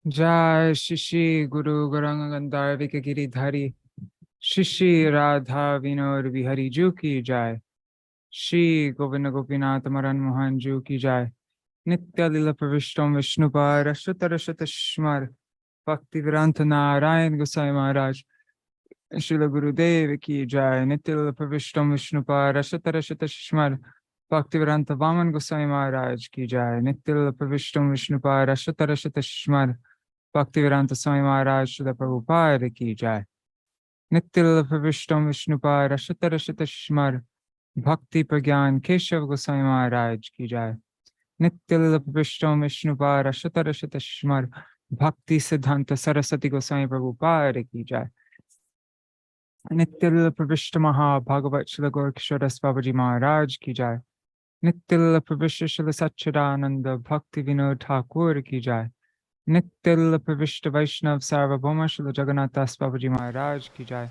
Jai Shishi Guru Gauranga Gandharvika Giridhari Shishi Radha Vinod Vihari Ju Ki Jai Shri Govinda Gopinath Maran Mohan Ju Ki Jai Nitya Lila Pravishtam Vishnupar Ashvatarashata Shmar Bhakti Viranta Narayan Gosai Maharaj Srila Gurudev Ki Jai Nitya Lila Pravishtam Vishnupar Ashvatarashata Shmar Bhakti Viranta Vaman Gosai Maharaj Ki Jai Nitya Lila Pravishtam Vishnupar Ashvatarashata Shmar Bhaktivedanta Swami Maharaj Srila Prabhupada Ki Jai. Nityal Pravishtam Vishnupar Ashatarashata Shmar Bhakti Pragyan Keshav Goswami Maharaj Ki Jai. Nityal Pravishtam Vishnupar Ashatarashata Shmar Bhakti Siddhanta Saraswati Goswami Prabhupada Ki Jai. Nityal Pravishta Bhagavat Srila Gaurkishoras Babaji Maharaj Ki Jai. Nityal Pravishta Srila Satchidananda Bhakti Vinod Thakur Ki Jai. Nityal Pravishta Vaishnav Sarvabhauma Srila Jagannath Das Babaji Maharaj Ki Jai.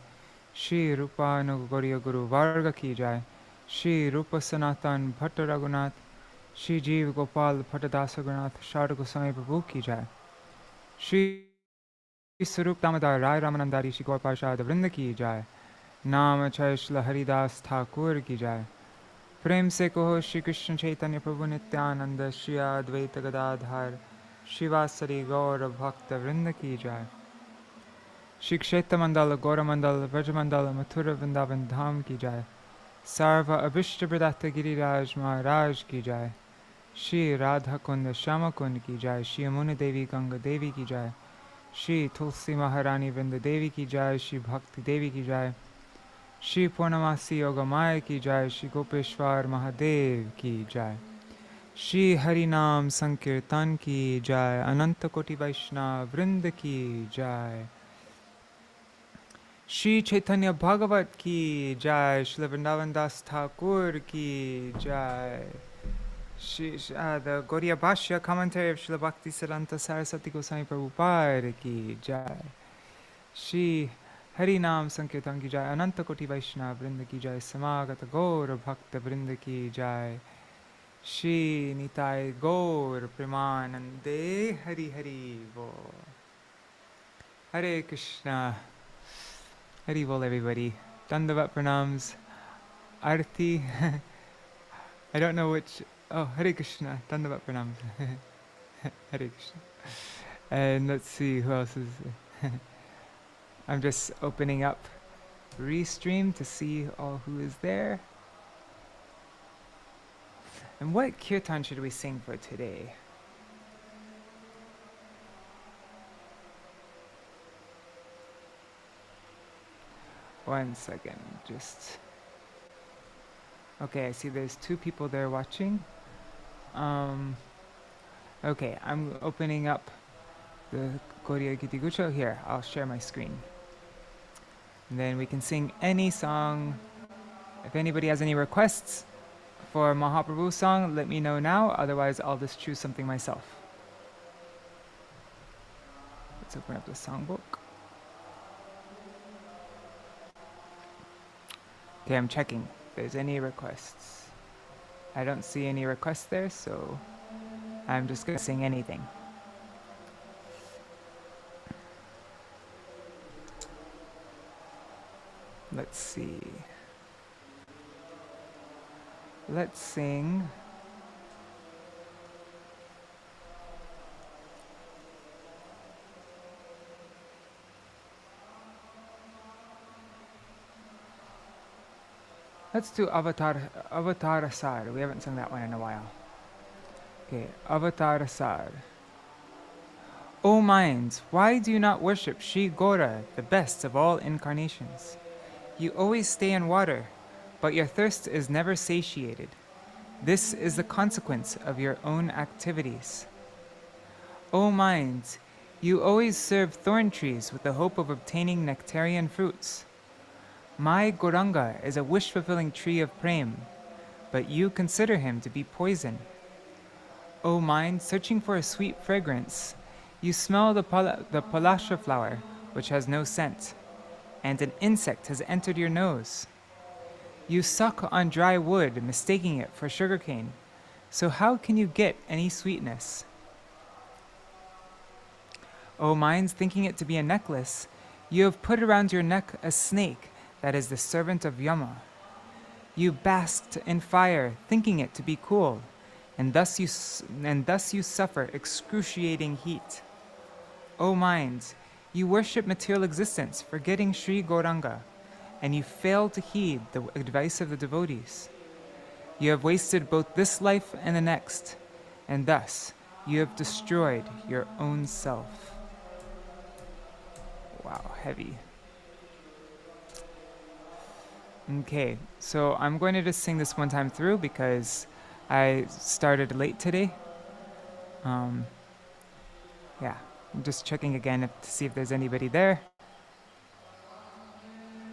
Shri Rupa Nugoriya Guru Varga Ki Jai. Shri Rupa Sanatan Bhatta Raghunath. Shri Jeev Gopal Bhattadasa Raghunath Sharda Goswami Prabhu Ki Jai. Shri Sarup Damodar Rai Ramanandari Shri Gaur Parshad Vrinda Ki Jai. Nam Acharya Shri Haridas Thakur Ki Jai. Prem Se Koho Shri Krishna Chaitanya Prabhu Nityananda Shri Advaita Gadadhar Shivasari Gaura Bhakta Vrinda Ki Jai. Shri Kshetra Mandala Gaura Mandala Vraja Mandala Mathura Vrindavan Dham Ki Jai. Sarva Abhishta Pradata Giriraj Maharaj Ki Jai. Shri Radha Kunda Shama Kund Ki Jai. Shri Amuna Devi Ganga Devi Ki Jai. Shri Tulsi Maharani Vrinda Devi Ki Jai. Shri Bhakti Devi Ki Jai. Shri Purnamasi Yogamaya Ki Jai. Shri Gopeshwar Mahadev Ki Jai. Shri Harinam Sankirtan Ki Jai. Ananta Koti Vaishnav Vrinda Ki Jai. Shri Caitanya-bhāgavata Ki Jai. Shri Vrindavan Das Thakur Ki Jai. The Gaudiya Bhashya commentary of Srila Bhakti Siddhanta Saraswati Goswami Prabhupada Ki Jai. Shri Harinam Sankirtan Ki Jai. Ananta Koti Vaishnava Vrinda Ki Jai. Samagata Gaura Bhakta Vrinda Ki Jai. Shri Nitai Gaur Premanande Hari Hari Bo. Hare Krishna. Hari Bol everybody. Dandavat Pranams. Arti. I don't know which. Oh, Hare Krishna. Dandavat Pranams. Hare Krishna. And let's see who else is. I'm just opening up Restream to see all who is there. And what kirtan should we sing for today? One second, just... Okay, I see there's 2 people there watching. Okay, I'm opening up the Gaudiya Giti Gucho. Here, I'll share my screen. And then we can sing any song. If anybody has any requests for Mahaprabhu song, let me know now. Otherwise, I'll just choose something myself. Let's open up the songbook. Okay, I'm checking if there's any requests. I don't see any requests there, so I'm just gonna sing anything. Let's see. Let's sing. Let's do Avatar Sar. We haven't sung that one in a while. Okay, Avatar Sar. O minds, why do you not worship Shri Gora, the best of all incarnations? You always stay in water, but your thirst is never satiated. This is the consequence of your own activities. O minds, you always serve thorn trees with the hope of obtaining nectarian fruits. My Gauranga is a wish-fulfilling tree of prem, but you consider him to be poison. O mind, searching for a sweet fragrance, you smell the palasha flower, which has no scent, and an insect has entered your nose. You suck on dry wood, mistaking it for sugarcane, so how can you get any sweetness? O minds, thinking it to be a necklace, you have put around your neck a snake that is the servant of Yama. You basked in fire, thinking it to be cool, and thus you suffer excruciating heat. O minds, you worship material existence, forgetting Sri Gauranga, and you fail to heed the advice of the devotees. You have wasted both this life and the next, and thus you have destroyed your own self. Wow, heavy. Okay, so I'm going to just sing this one time through because I started late today. Yeah, I'm just checking again to see if there's anybody there.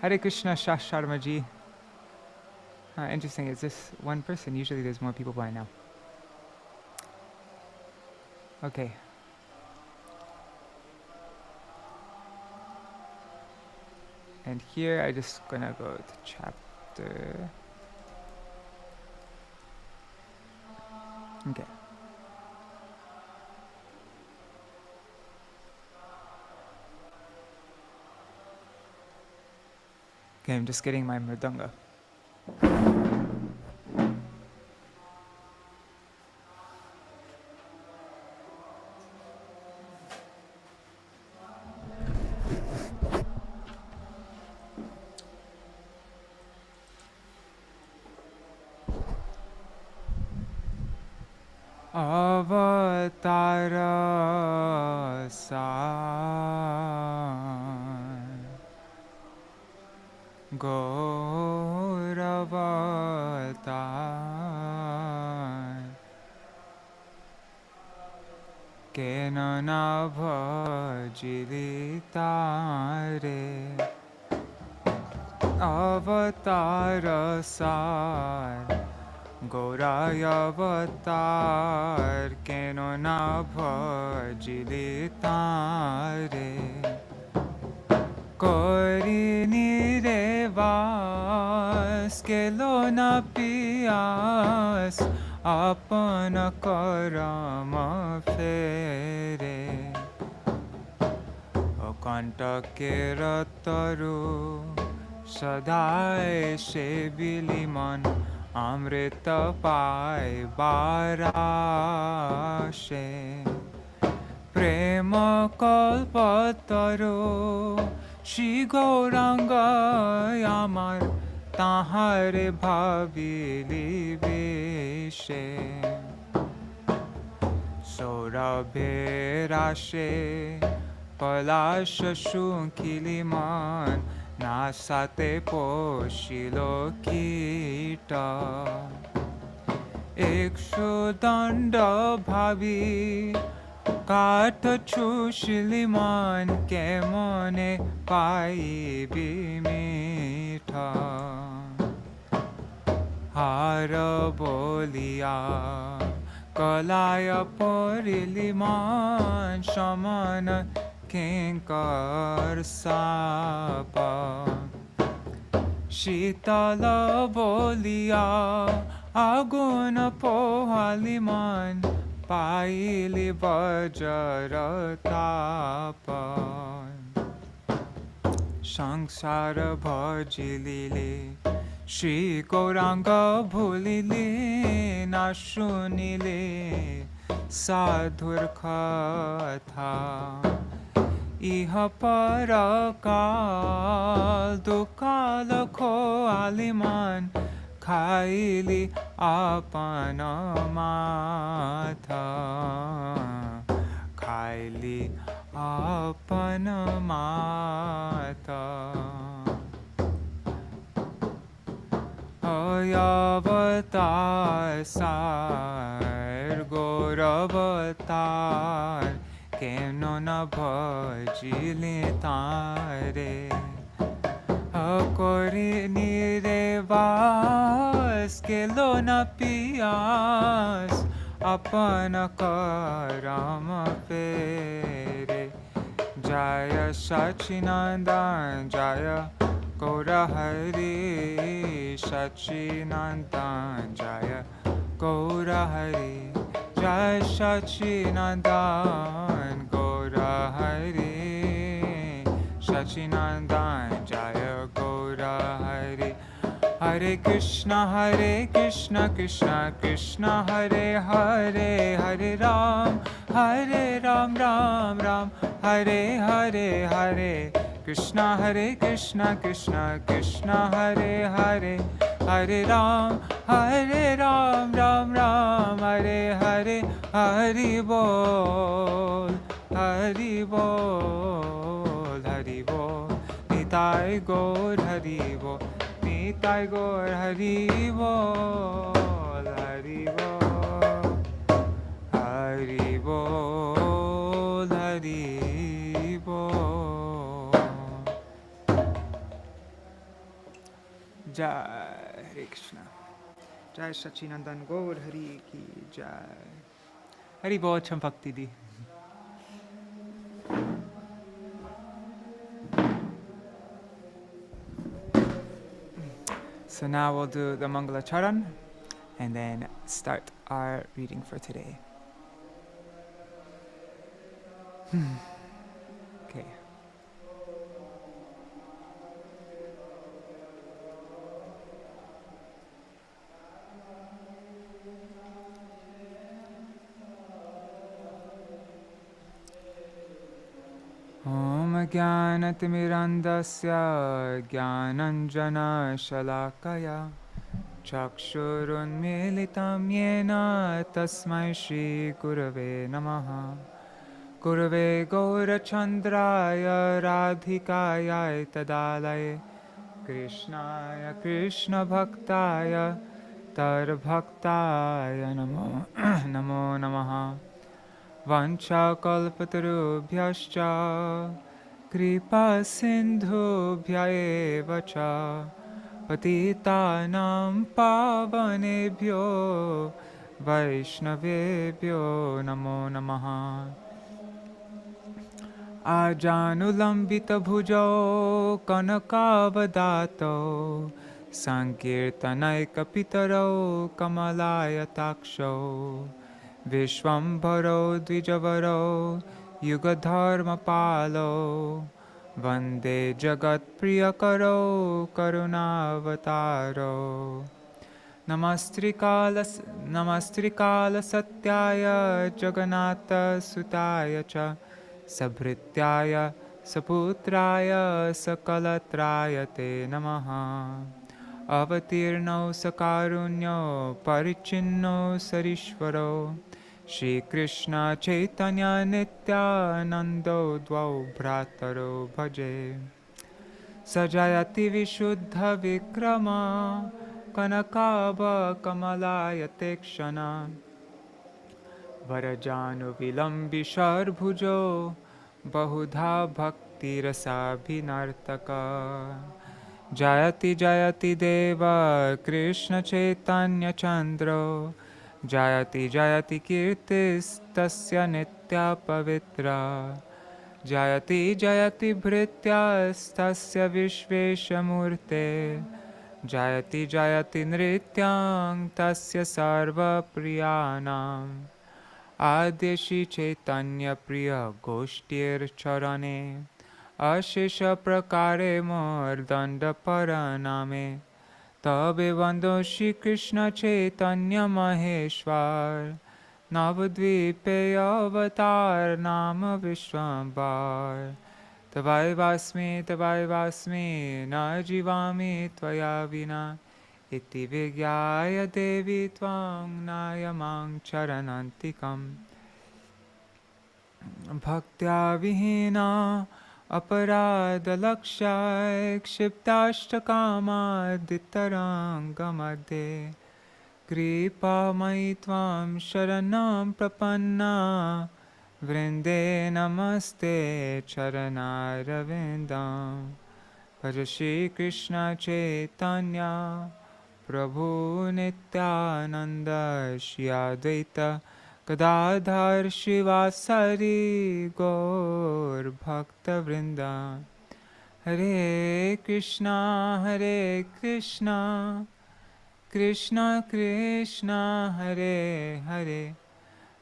Hare Krishna Shah Sharmaji. Interesting, is this one person? Usually there's more people by now. Okay. And here I just gonna go to chapter. Okay. Okay, I'm just getting my mridanga. Avatara san Gauravatar Kenana bhajilitare Avatara san Gaurayavatar Kenona bhajilitare Kori nirevas Kelona piyas Apana karama fere Akanta kerataru Sadai shebiliman Amrita pai barashe Prema kalpataru Shri Gauranga Yamar Tahare bhavili veshe Saurabhe rashe Palasha shunkiliman Nasate poshilo kita Ekshu danda bhavi Katha chushiliman Kemone pai bimitha Hara bolia Kalaya poriliman Shamana Kinkar Sapa Shitala bolia Aguna pohaliman Paili vajaratapa Sangsara bhajilile Shri Gauranga bhulile Nashunile Sadhur katha Iha parakal Dukala ko aliman Khaili apana matha Khaili apana matha Ayavatar sar Gauravatar Keno na bhajile tare Akori nirevas Kelo na piyas Apana karama pere Jaya Sachinandan Jaya Gaura Hari Sachinandan Jaya Gaura Hari Jaya Sachinandan Gaura Hare, Sachinandan Jaya Gaura Hare. Hare Krishna Krishna Krishna Hare Hare, Hare Ram Ram Ram Hare Hare, Hare Krishna Krishna Krishna Hare Hare, Hare Ram Ram Ram Hare Hare. Hari Bol, Hari Bol, Hari Bol, Nitai Gaur Hari Bol, Nitai Gaur Hari Bol, Hari Bol, Hari Bol, Hari Bol. Jai Hare Krishna. Jai Sachinandan Gaur Hari ki Jai. Hari Bol Champakti Di. So now we'll do the Mangala Charan and then start our reading for today. Okay. Om Jnanatimirandasya Jnananjana Shalakaya Chakshurunmilitam Yena Tasmai Shri Gurave Namaha. Gurave Gaurachandraya Radhikaya Tadalaye Krishnaya Krishna Bhaktaya Tar Bhaktaya Namo Namo Namaha. Vancha kalpatarubhyascha kripa sindhubhya eva cha patitanam pavanebhyo vaishnavebhyo namo namaha. Ajanulambita bhujo kanakavadato sankirtanaikapitaro kamalaya Vishwambharo Dvijavaro Yugadharmapalo Vande Jagat Priyakaro Karunavataro Namastrikala Satyaya Jagannatha Sutaya Cha Sabhrityaya Saputraya Sakalatraya Te Namaha. Avatirno Sakarunyo Parichinno Sarishvaro Shri Krishna Caitanya Nityanando Dvau Bhrataro Bhaje Sajayati Vishuddha Vikrama Kanakaba Kamalaya Tekshana Varajanu Vilambi Sharbhujo Bahudha Bhakti Rasa Bhinartaka Jayati Jayati Deva Krishna Chaitanya Chandro Jayati Jayati Kirtis Tasya Nitya Pavitra Jayati Jayati Bhrityas Tasya Vishvesha Murte Jayati Jayati Nrityang Tasya Sarva Priyanam Ādi Chaitanya Priya Goshtir Charane Ashesha Prakare Mardanda Paraname Tabe Vando Shri Krishna Chaitanya Maheshwar Navadvipe Avatar Nama Vishwambar Tavai Vasmi Na Jivami Tvaya Vina Iti Vigyaya Devi Tvang Nayamang Charanantikam Bhaktya Vihina Aparadalakshay Kshiptashtakamadittarangamadhe Kripa Maitvam Sharanam Prapanna Vrinde Namaste Charanaravindam Bhaja Shri Krishna Chaitanya Prabhu Nityananda Shri Advaita Gadadhar Shivasari Gaur Bhakta Vrinda Hare Krishna Krishna Krishna Hare Hare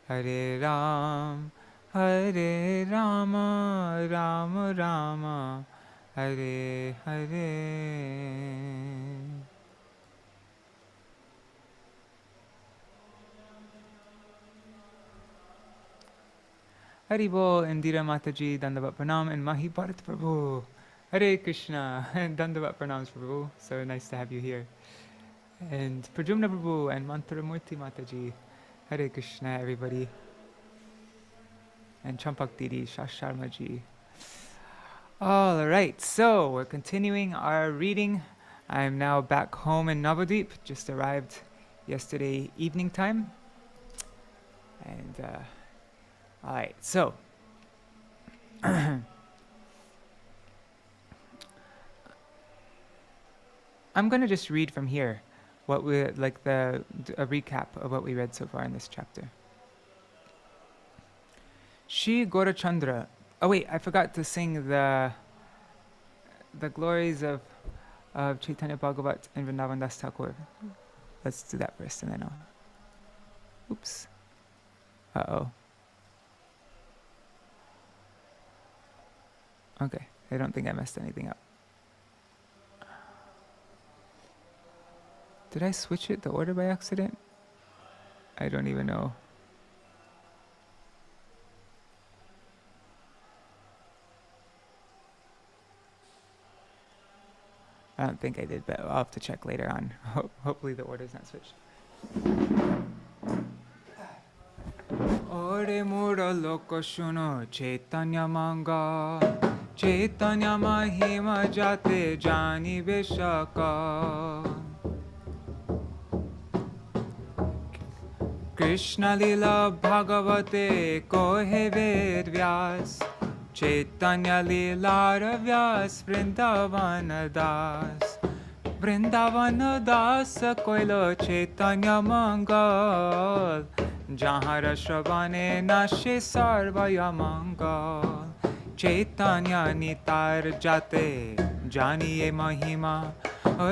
Hare Ram Hare Rama, Rama Rama, Hare Hare. Haribol, Indira Mataji, Dandavat Pranam, and Mahi Bharat Prabhu. Hare Krishna, and Dandavat Pranams Prabhu. So nice to have you here. And Prajumna Prabhu and Mantaramurti Mataji. Hare Krishna, everybody. And Champak Didi, Shasharmaji. All right, so we're continuing our reading. I'm now back home in Navadvip, just arrived yesterday evening time. And, all right, so I'm going to just read from here what we a recap of what we read so far in this chapter. Shri Gaurachandra. Oh wait, I forgot to sing the glories of Caitanya-bhāgavata and Vrindavan Das Thakur. Let's do that first, and then I'll. Oops. Uh-oh. Okay, I don't think I messed anything up. Did I switch the order by accident? I don't even know. I don't think I did, but I'll have to check later on. Hopefully the order's not switched. Ore mura loko shuno Caitanya manga Caitanya mahima jate jani beshaka Krishna lila bhagavate kohe ved vyas Caitanya lila vyas Vrindavana das Vrindavana das koilo Caitanya mangal Jahan Rashavane Nashe Sarvaya Mangal Caitanya Nitar Jate Janiye Mahima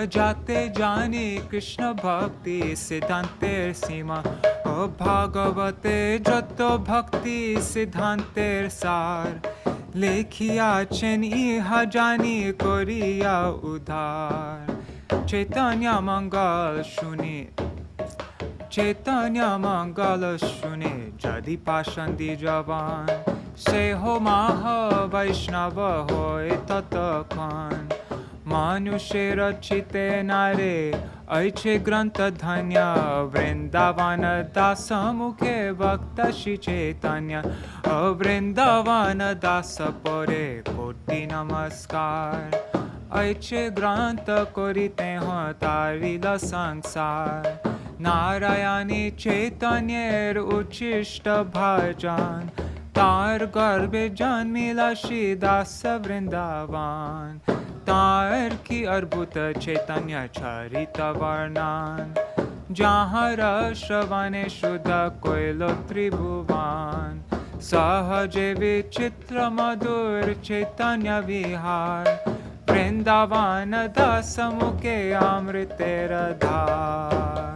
Jate Jani Krishna Bhakti Siddhanter Sima Bhagavate Jato Bhakti Siddhanter Sar Lekhiya Chen Iha Jani Koriya Udhar Caitanya Mangal Shuni Caitanya Mangala Shune Jadi Pashandi Javan Seho Maha Vaishnava Hoy Tatakhan Manushe Rachite Nare Aiche Granta Dhanya Vrindavana Dasa Mukhe Bhakta Shri Caitanya Vrindavana Dasa Pore Koti Namaskar Aiche Granta Korite Ho Tarila Sansar Narayani Caitanyar Uchishta Bhajan Tar Garbe Janmila Shri Dasa Vrindavan Tar Ki Arbhuta Caitanya Charita Varnan Jahara Shravane Shuddha Koilo Tribhuvan Sahaje Vichitra Madhur Caitanya Vihar Vrindavana Dasa Mukhe Amritera Dhar.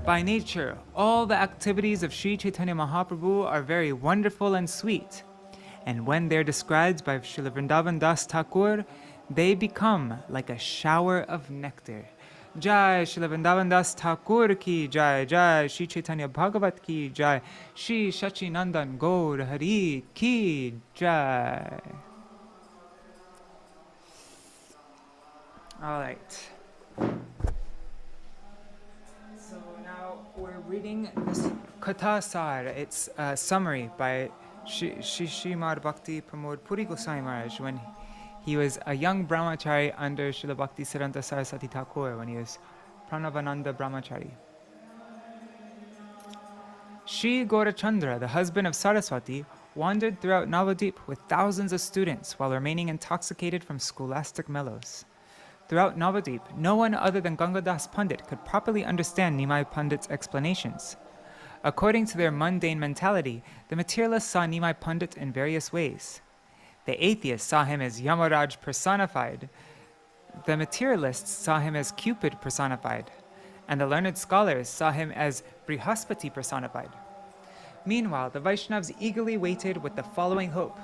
By nature, all the activities of Sri Chaitanya Mahaprabhu are very wonderful and sweet. And when they're described by Srila Vrindavan Das Thakur, they become like a shower of nectar. Jai Srila Vrindavan Das Thakur ki jai, jai Sri Caitanya-bhāgavata ki jai, Sri Sachinandan Gaur Hari ki jai. All right. We're reading this Katha-sar. It's a summary by Srimad Bhakti Pramod Puri Goswami Maharaj when he was a young brahmachari under Srila Bhakti Siddhanta Saraswati Thakur when he was Pranavananda brahmachari. Shri Gaurachandra, the husband of Saraswati, wandered throughout Navadvip with thousands of students while remaining intoxicated from scholastic mellows. Throughout Navadvip, no one other than Gangadas Pandit could properly understand Nimai Pandit's explanations. According to their mundane mentality, the materialists saw Nimai Pandit in various ways. The atheists saw him as Yamaraj personified. The materialists saw him as Cupid personified. And the learned scholars saw him as Brihaspati personified. Meanwhile, the Vaishnavas eagerly waited with the following hope.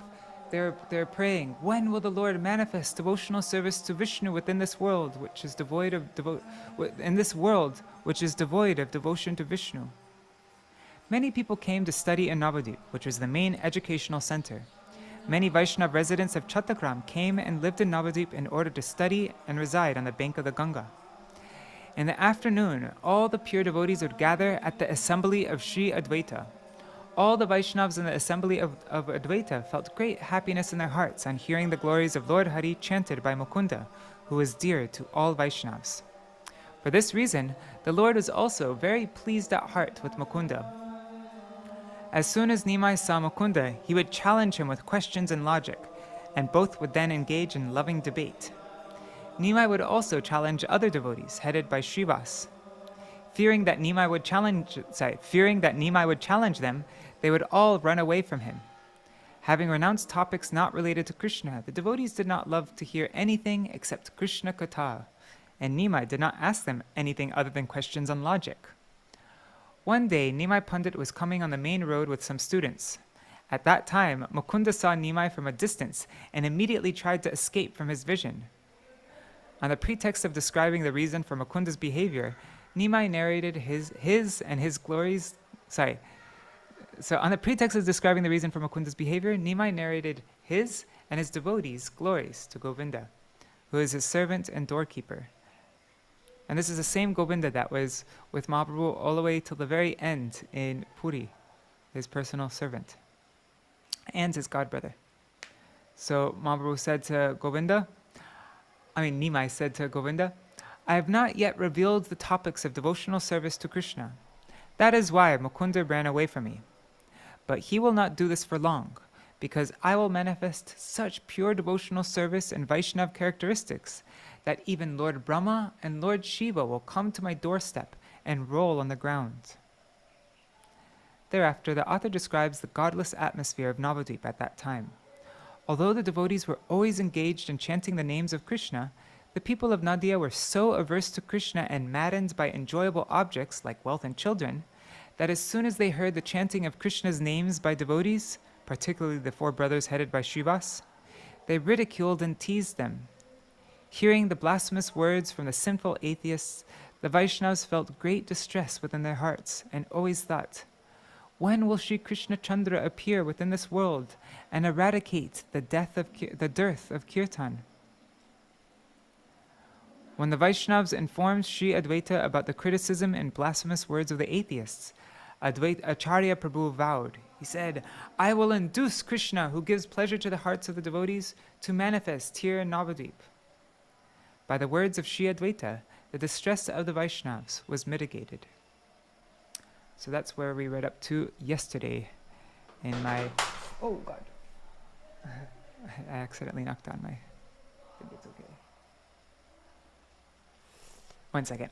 They're praying, when will the Lord manifest devotional service to Vishnu within this world, which is devoid of devotion to Vishnu? Many people came to study in Navadvip, which was the main educational center. Many Vaishnava residents of Chattakram came and lived in Navadvip in order to study and reside on the bank of the Ganga. In the afternoon, all the pure devotees would gather at the assembly of Śrī Advaita. All the Vaishnavas in the assembly of Advaita felt great happiness in their hearts on hearing the glories of Lord Hari chanted by Mukunda, who was dear to all Vaishnavas. For this reason, the Lord was also very pleased at heart with Mukunda. As soon as Nimai saw Mukunda, he would challenge him with questions and logic, and both would then engage in loving debate. Nimai would also challenge other devotees, headed by Srivas. Fearing that Nimai would challenge them, they would all run away from him. Having renounced topics not related to Krishna, the devotees did not love to hear anything except Krishna Katha, and Nimai did not ask them anything other than questions on logic. One day, Nimai Pandit was coming on the main road with some students. At that time, Mukunda saw Nimai from a distance and immediately tried to escape from his vision. On the pretext of describing the reason for Mukunda's behavior, Nimai narrated on the pretext of describing the reason for Mukunda's behavior, Nimai narrated his and his devotees' glories to Govinda, who is his servant and doorkeeper. And this is the same Govinda that was with Mahaprabhu all the way till the very end in Puri, his personal servant, and his godbrother. So Nimai said to Govinda, I have not yet revealed the topics of devotional service to Krishna. That is why Mukunda ran away from me. But he will not do this for long, because I will manifest such pure devotional service and Vaishnav characteristics that even Lord Brahma and Lord Shiva will come to my doorstep and roll on the ground. Thereafter, the author describes the godless atmosphere of Navadvip at that time. Although the devotees were always engaged in chanting the names of Krishna, the people of Nadia were so averse to Krishna and maddened by enjoyable objects like wealth and children, that as soon as they heard the chanting of Krishna's names by devotees, particularly the four brothers headed by Srivas, they ridiculed and teased them. Hearing the blasphemous words from the sinful atheists, the Vaishnavas felt great distress within their hearts and always thought, when will Sri Krishna Chandra appear within this world and eradicate the dearth of kirtan? When the Vaishnavas informed Sri Advaita about the criticism and blasphemous words of the atheists, Acharya Prabhu vowed. He said, I will induce Krishna, who gives pleasure to the hearts of the devotees, to manifest here in Navadvip. By the words of Sri Advaita, the distress of the Vaishnavas was mitigated. So that's where we read up to yesterday in my... Oh, God. I accidentally knocked on my... I think it's okay. 1 second.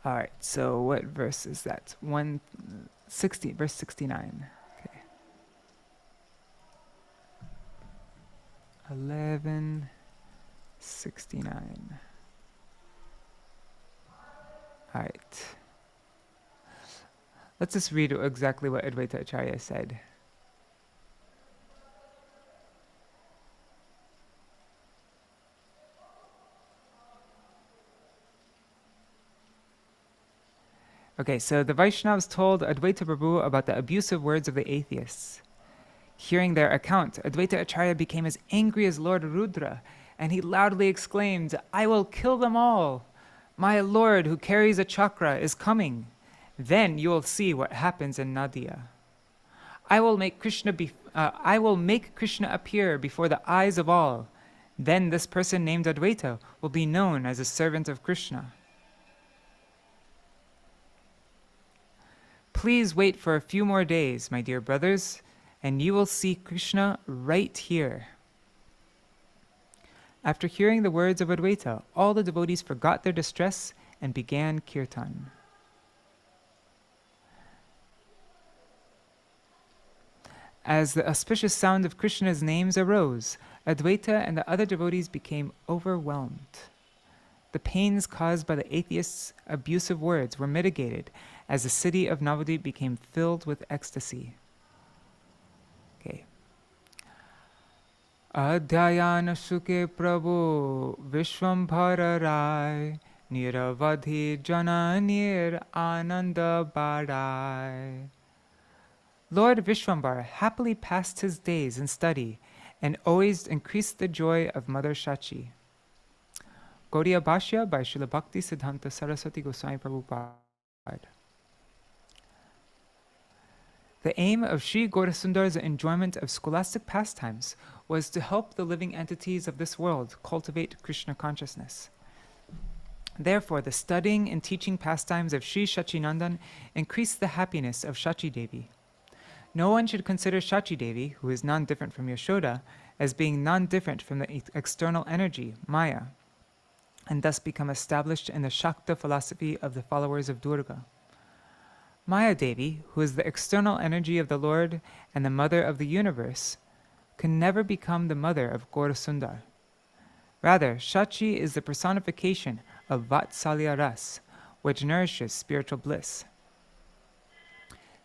All right, so what verse is that? 160, verse 69. Okay. 11:69. All right. Let's just read exactly what Advaita Acharya said. Okay, so the Vaishnavas told Advaita Prabhu about the abusive words of the atheists. Hearing their account, Advaita Acharya became as angry as Lord Rudra, and he loudly exclaimed, I will kill them all! My Lord, who carries a chakra, is coming. Then you will see what happens in Nadia. I will make Krishna appear before the eyes of all. Then this person named Advaita will be known as a servant of Krishna. Please wait for a few more days, my dear brothers, and you will see Krishna right here. After hearing the words of Advaita, all the devotees forgot their distress and began kirtan. As the auspicious sound of Krishna's names arose, Advaita and the other devotees became overwhelmed. The pains caused by the atheists' abusive words were mitigated as the city of Navadvip became filled with ecstasy. Okay. Adhyayana Sukhe Prabhu Vishwambhara Rai Niravadhi Jananir Ananda Badai. Lord Vishwambhara happily passed his days in study and always increased the joy of Mother Shachi. Gaudiya Bhashya by Srila Bhakti Siddhanta Saraswati Goswami Prabhupada. The aim of Sri Gaurasundar's enjoyment of scholastic pastimes was to help the living entities of this world cultivate Krishna consciousness. Therefore, the studying and teaching pastimes of Sri Shachinandan increased the happiness of Shachi Devi. No one should consider Shachi Devi, who is non-different from Yashoda, as being non-different from the external energy, Maya, and thus become established in the Shakta philosophy of the followers of Durga. Maya Devi, who is the external energy of the Lord and the mother of the universe, can never become the mother of Gaurasundar. Rather, Shachi is the personification of Vatsalya Ras, which nourishes spiritual bliss.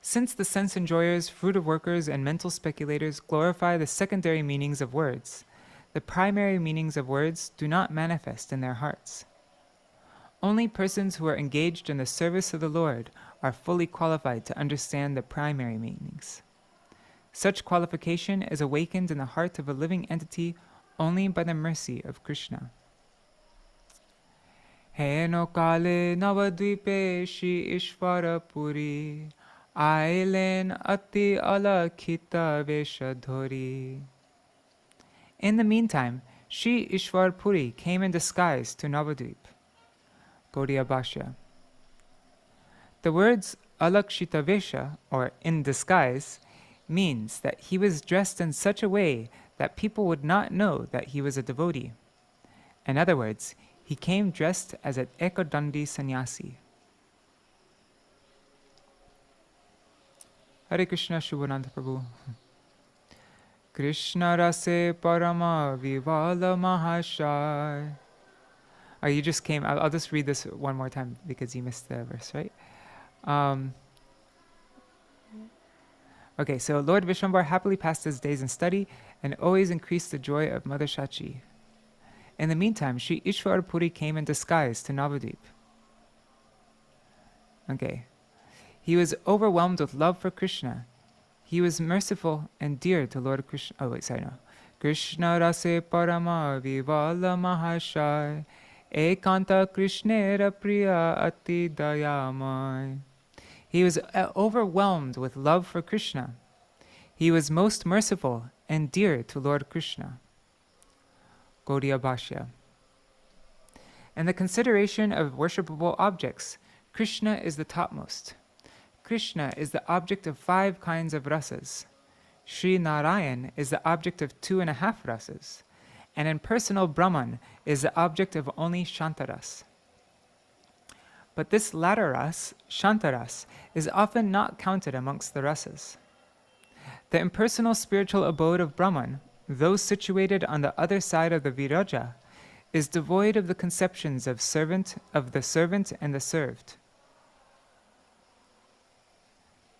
Since the sense enjoyers, fruitive workers, and mental speculators glorify the secondary meanings of words, the primary meanings of words do not manifest in their hearts. Only persons who are engaged in the service of the Lord are fully qualified to understand the primary meanings. Such qualification is awakened in the heart of a living entity only by the mercy of Krishna. Heno kale Navadvipe Śrī Īśvara Purī Ailen ati Ādi-khaṇḍa vesha. In the meantime, Śrī Īśvara Purī came in disguise to Navadvip. Gaudiya Bhashya. The words Alakshita Vesha, or in disguise, means that he was dressed in such a way that people would not know that he was a devotee. In other words, he came dressed as an Ekadandi sannyasi. Hare Krishna, Shubhananda Prabhu. Krishna rase parama vivala mahashai. Oh, you just came. I'll just read this one more time because you missed the verse, right? Okay, so Lord Vishwambhara happily passed his days in study and always increased the joy of Mother Shachi. In the meantime, Śrī Īśvara Purī came in disguise to Navadvip. Okay. He was overwhelmed with love for Krishna. He was merciful and dear to Lord Krishna. Oh, wait, sorry, no. Krishna rase parama vivala mahashai ekanta krishnera priya ati dayamai. He was overwhelmed with love for Krishna. He was most merciful and dear to Lord Krishna. Gaudiya Bhashya. In the consideration of worshipable objects, Krishna is the topmost. Krishna is the object of 5 kinds of rasas. Sri Narayan is the object of 2.5 rasas. And impersonal Brahman is the object of only Shantaras. But this latter ras, Shantaras, is often not counted amongst the rasas. The impersonal spiritual abode of Brahman, though situated on the other side of the Viraja, is devoid of the conceptions of the servant and the served.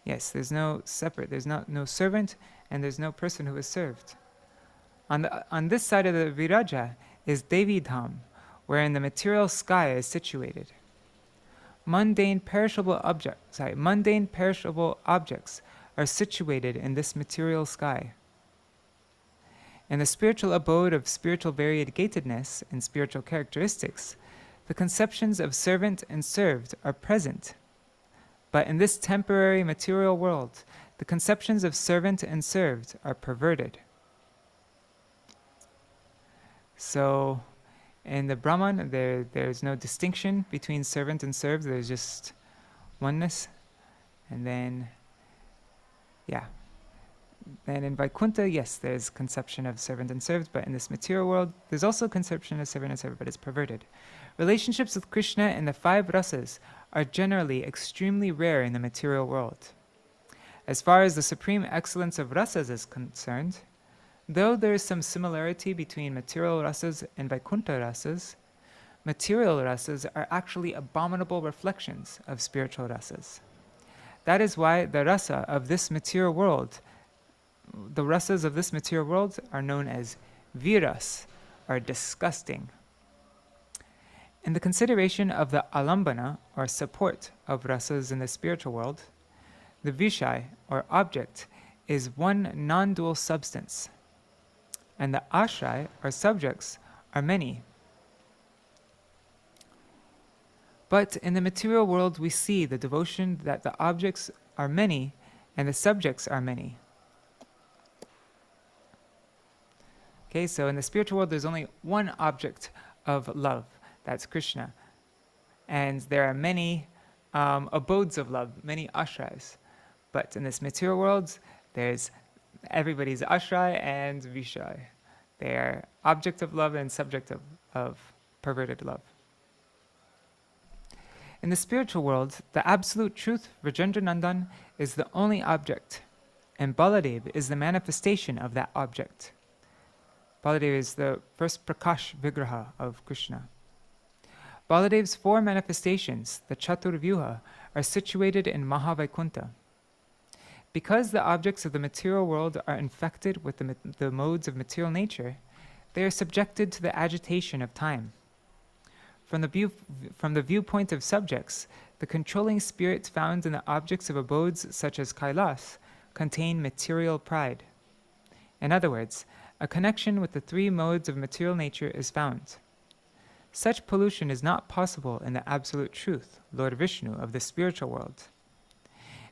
Yes, there's no servant and there's no person who is served. On this side of the Viraja is Devi Dham, wherein the material sky is situated. Mundane perishable objects are situated in this material sky. In the spiritual abode of spiritual variegatedness and spiritual characteristics, the conceptions of servant and served are present. But in this temporary material world, the conceptions of servant and served are perverted. So, in the Brahman, there's no distinction between servant and served, there's just oneness. And then, then in Vaikuntha, yes, there's conception of servant and served, but in this material world, there's also conception of servant and served, but it's perverted. Relationships with Krishna and the 5 rasas are generally extremely rare in the material world. As far as the supreme excellence of rasas is concerned, though there is some similarity between material rasas and Vaikuntha rasas, material rasas are actually abominable reflections of spiritual rasas. That is why the rasas of this material world are known as viras, or disgusting. In the consideration of the alambana, or support, of rasas in the spiritual world, the vishay, or object, is one non-dual substance, and the ashray, or subjects, are many. But in the material world we see the devotion that the objects are many and the subjects are many. Okay, so in the spiritual world there's only one object of love, that's Krishna. And there are many abodes of love, many ashrays. But in this material world, there's everybody's ashray and vishay. They are object of love and subject of perverted love. In the spiritual world, the absolute truth, Rajendra Nandan, is the only object, and Baladev is the manifestation of that object. Baladev is the first Prakash Vigraha of Krishna. Baladev's four manifestations, the Chaturvyuha, are situated in Mahavaikuntha. Because the objects of the material world are infected with the modes of material nature, they are subjected to the agitation of time. From the viewpoint of subjects, the controlling spirits found in the objects of abodes such as Kailas contain material pride. In other words, a connection with the three modes of material nature is found. Such pollution is not possible in the absolute truth, Lord Vishnu, of the spiritual world.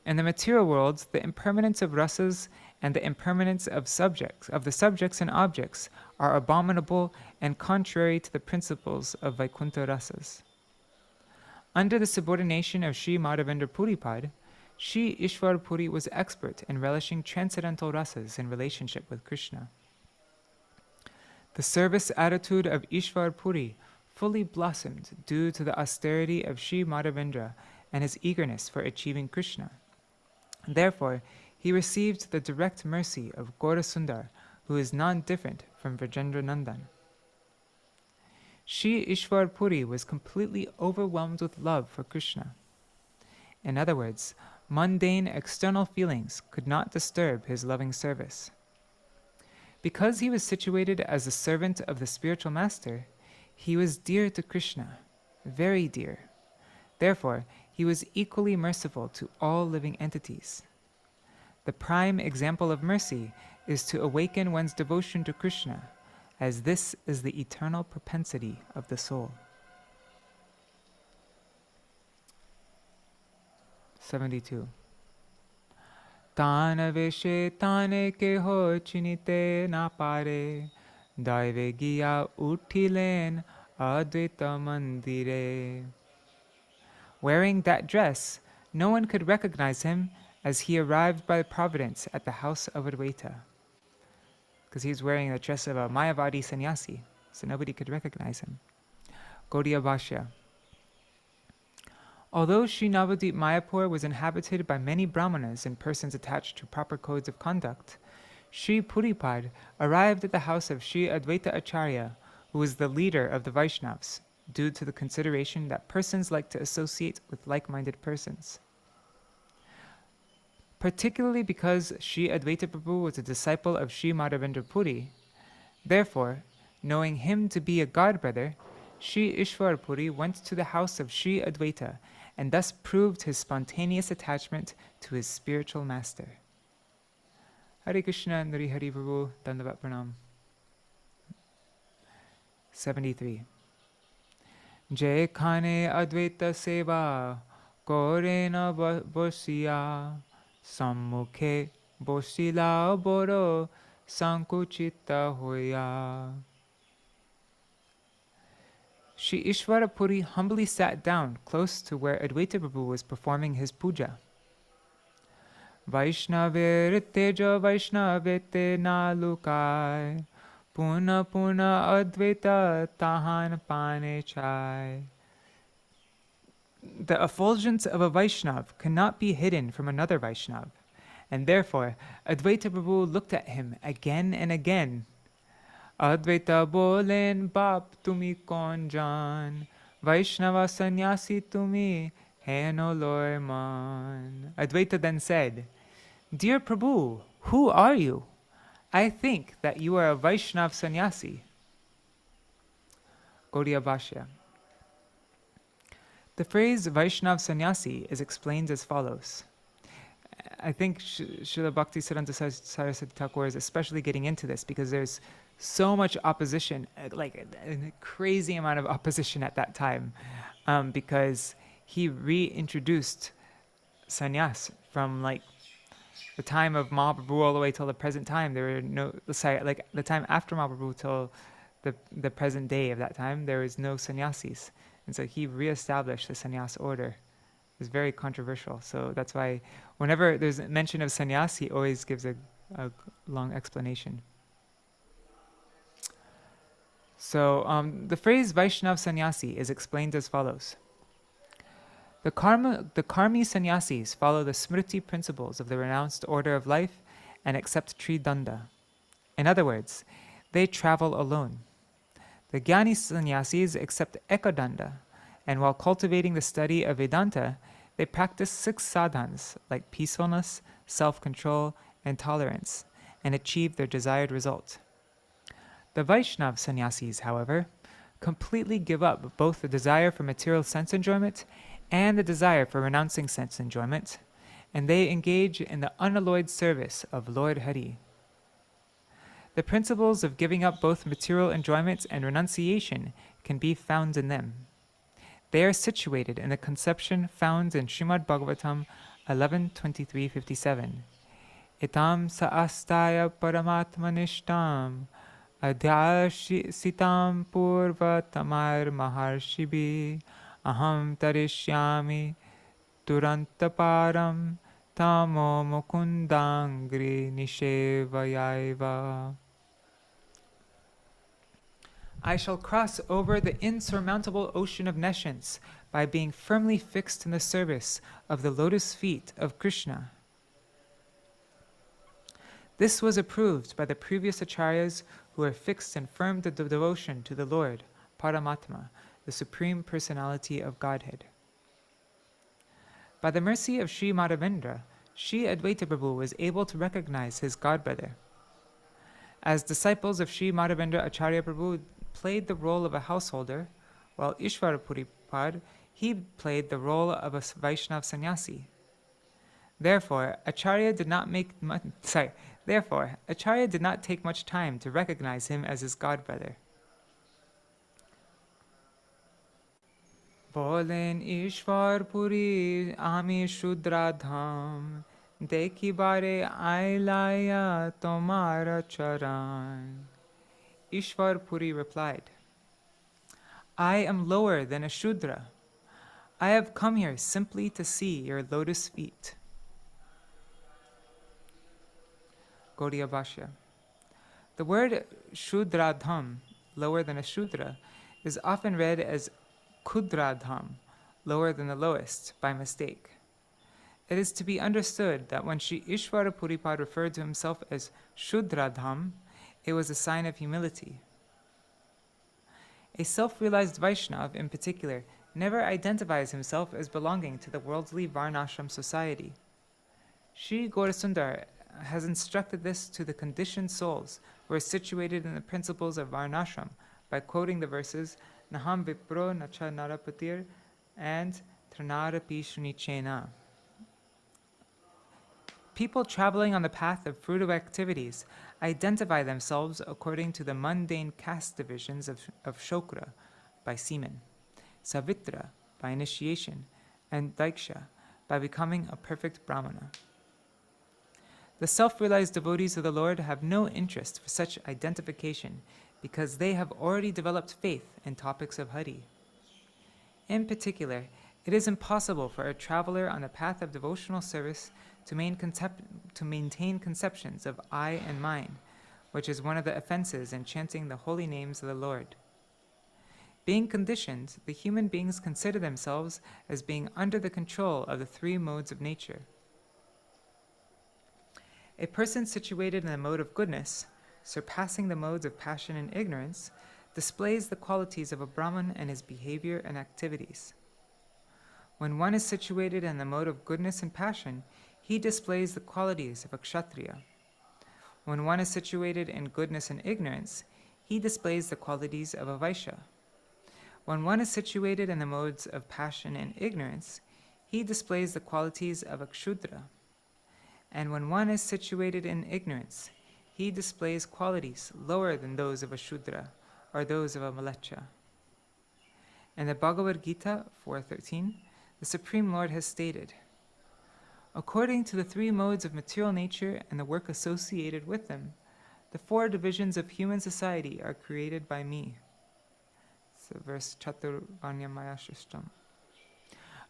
In the material world, the impermanence of rasas and the impermanence of the subjects and objects are abominable and contrary to the principles of Vaikuntha rasas. Under the subordination of Śrī Madhavendra Puripad, Śrī Īśvara Purī was expert in relishing transcendental rasas in relationship with Krishna. The service attitude of Īśvara Purī fully blossomed due to the austerity of Śrī Madhavendra and his eagerness for achieving Krishna. Therefore, he received the direct mercy of Gaurasundar, who is non-different from Vrajendra Nandan. Śrī Īśvara Purī was completely overwhelmed with love for Krishna. In other words, mundane external feelings could not disturb his loving service. Because he was situated as a servant of the spiritual master, he was dear to Krishna, very dear. Therefore, he was equally merciful to all living entities. The prime example of mercy is to awaken one's devotion to Krishna, as this is the eternal propensity of the soul. 72. Tana veshe tane ke ho chinite na pare, daive giya uthilen advaita mandire. Wearing that dress, no one could recognize him as he arrived by providence at the house of Advaita. Because he's wearing the dress of a Mayavadi sannyasi, so nobody could recognize him. Gaudiya Bhashya. Although Śrī Navadvip Mayapur was inhabited by many brahmanas and persons attached to proper codes of conduct, Śrī Puripad arrived at the house of Śrī Advaita Acharya, who was the leader of the Vaishnavas, due to the consideration that persons like to associate with like-minded persons. Particularly because Śrī Advaita Prabhu was a disciple of Śrī Madhavendra Puri, therefore, knowing him to be a god-brother, Śrī Īśvara Purī went to the house of Śrī Advaita and thus proved his spontaneous attachment to his spiritual master. Hare Krishna, Nari Hari Prabhu, Dandavat Pranam. 73. Jai Khane Advaita Seva, Korena Bosiya, Sammukhe Bosila Boro, Sankuchita Hoya. Śrī Īśvara Purī humbly sat down close to where Advaita Prabhu was performing his puja. Vaishnavete Vaishnavete Nalukai, Puna Puna Advaita Tahan Pane Chai. The effulgence of a Vaishnav cannot be hidden from another Vaishnav, and therefore Advaita Prabhu looked at him again and again. Advaita bolen bap tumi kon jan, Vaishnava sannyasi tumi heno loy man. Advaita then said, Dear Prabhu, who are you? I think that you are a Vaishnav sannyasi. Gaudiya Bhashya. The phrase Vaishnav sannyasi is explained as follows. I think Srila Bhaktisiddhanta Saraswati Thakur is especially getting into this because there's so much opposition, like a crazy amount of opposition at that time, because he reintroduced sannyas from like the time of Mahaprabhu all the way till the present time. There were no, like the time after Mahaprabhu till the present day of that time, there was no sannyasis. And so he reestablished the sannyas order. It was very controversial. So that's why whenever there's a mention of sannyas, he always gives a long explanation. So the phrase Vaishnav sannyasi is explained as follows. The karmi sannyasis follow the smriti principles of the renounced order of life and accept tridanda. In other words, they travel alone. The jnani sannyasis accept ekadanda, and while cultivating the study of Vedanta, they practice 6 sadhans like peacefulness, self-control, and tolerance, and achieve their desired result. The Vaishnav sannyasis, however, completely give up both the desire for material sense enjoyment and the desire for renouncing sense enjoyment, and they engage in the unalloyed service of Lord Hari. The principles of giving up both material enjoyment and renunciation can be found in them. They are situated in the conception found in Śrīmad Bhāgavatam 11.23.57. Itam saastaya paramatmanishtam adhyasitam purva tamar maharshibi aham tarishyami turantaparam tamo mukundangri nishevayaiva. I shall cross over the insurmountable ocean of nescience by being firmly fixed in the service of the lotus feet of Krishna. This was approved by the previous acharyas who were fixed in firm devotion to the Lord, Paramatma, the Supreme Personality of Godhead. By the mercy of Śrī Madhavendra, Śrī Advaita Prabhu was able to recognize his godbrother. As disciples of Śrī Madhavendra Acharya Prabhu played the role of a householder, while Īśvara Purī Pad, he played the role of a Vaishnav sannyasi. Therefore, Acharya did not take much time to recognize him as his godbrother. Bolen Īśvara Purī ami Shudra dham, dekhi bare ailaya tomara charan. Īśvara Purī replied, I am lower than a Shudra. I have come here simply to see your lotus feet. Gaudiya Bhashya. The word Shudradham, lower than a Shudra, is often read as Kudradham, lower than the lowest, by mistake. It is to be understood that when Śrī Īśvara Purī Pad referred to himself as Shudradham, it was a sign of humility. A self-realized Vaishnav, in particular, never identifies himself as belonging to the worldly Varnashram society. Śrī Gaurasundar has instructed this to the conditioned souls who are situated in the principles of Varnashram by quoting the verses Naham Vipro Nacha Narapatir and Tranarapi Shunichena. People traveling on the path of fruitive activities identify themselves according to the mundane caste divisions of Shokra, by semen, Savitra, by initiation, and Daiksha, by becoming a perfect Brahmana. The self-realized devotees of the Lord have no interest for such identification because they have already developed faith in topics of Hari. In particular, it is impossible for a traveler on the path of devotional service to maintain conceptions of I and mine, which is one of the offenses in chanting the holy names of the Lord. Being conditioned, the human beings consider themselves as being under the control of the 3 modes of nature. A person situated in the mode of goodness, surpassing the modes of passion and ignorance, displays the qualities of a Brahman in his behavior and activities. When one is situated in the mode of goodness and passion, he displays the qualities of a Kshatriya. When one is situated in goodness and ignorance, he displays the qualities of a Vaishya. When one is situated in the modes of passion and ignorance, he displays the qualities of a Kshudra. And when one is situated in ignorance, he displays qualities lower than those of a Shudra or those of a Malecha. In the Bhagavad Gita 4.13, the Supreme Lord has stated, according to the three modes of material nature and the work associated with them, the four divisions of human society are created by me. So verse Chaturvanyamaya Shrishtam.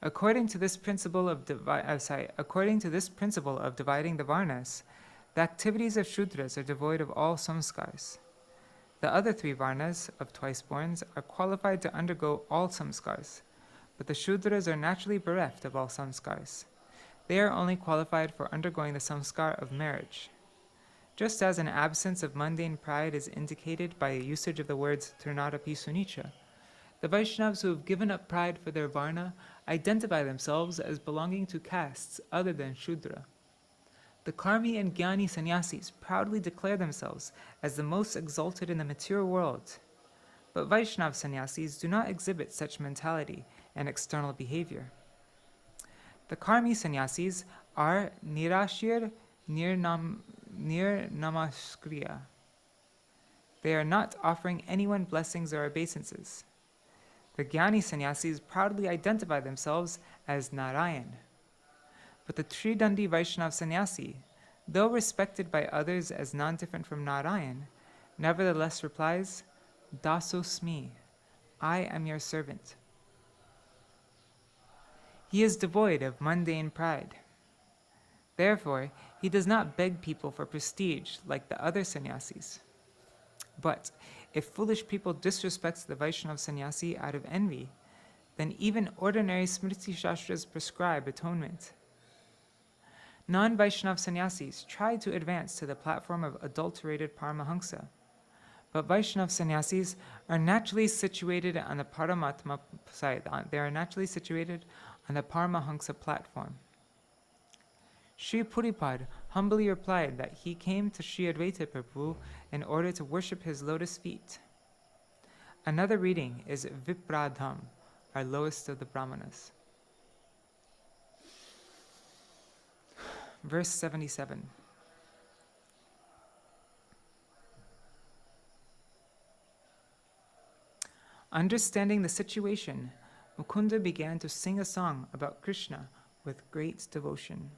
According to this principle of dividing the Varnas, the activities of Shudras are devoid of all samskars. The other three Varnas of twice-borns are qualified to undergo all samskars, but the Shudras are naturally bereft of all samskars. They are only qualified for undergoing the samskar of marriage. Just as an absence of mundane pride is indicated by a usage of the words Trinadapi Sunicha, the Vaishnavas who have given up pride for their Varna identify themselves as belonging to castes other than Shudra. The Karmi and Jnani sannyasis proudly declare themselves as the most exalted in the material world, but Vaishnava sannyasis do not exhibit such mentality and external behavior. The Karmi sannyasis are Nirashir Nirnamaskriya. They are not offering anyone blessings or obeisances. The Jnani sannyasis proudly identify themselves as Narayan. But the Tridandi Vaishnava sannyasi, though respected by others as non-different from Narayan, nevertheless replies, Dasosmi, I am your servant. He is devoid of mundane pride. Therefore, he does not beg people for prestige like the other sannyasis. But if foolish people disrespect the Vaishnava sannyasi out of envy, then even ordinary Smriti Shastras prescribe atonement. Non-Vaishnava sannyasis try to advance to the platform of adulterated Paramahamsa, but Vaishnava sannyasis are naturally situated on the Paramatma side. They are naturally situated on the Paramahamsa platform. Śrī Puripad humbly replied that he came to Śrī Advaita Prabhu in order to worship his lotus feet. Another reading is Vipradham, our lowest of the Brahmanas. Verse 77. Understanding the situation, Mukunda began to sing a song about Krishna with great devotion.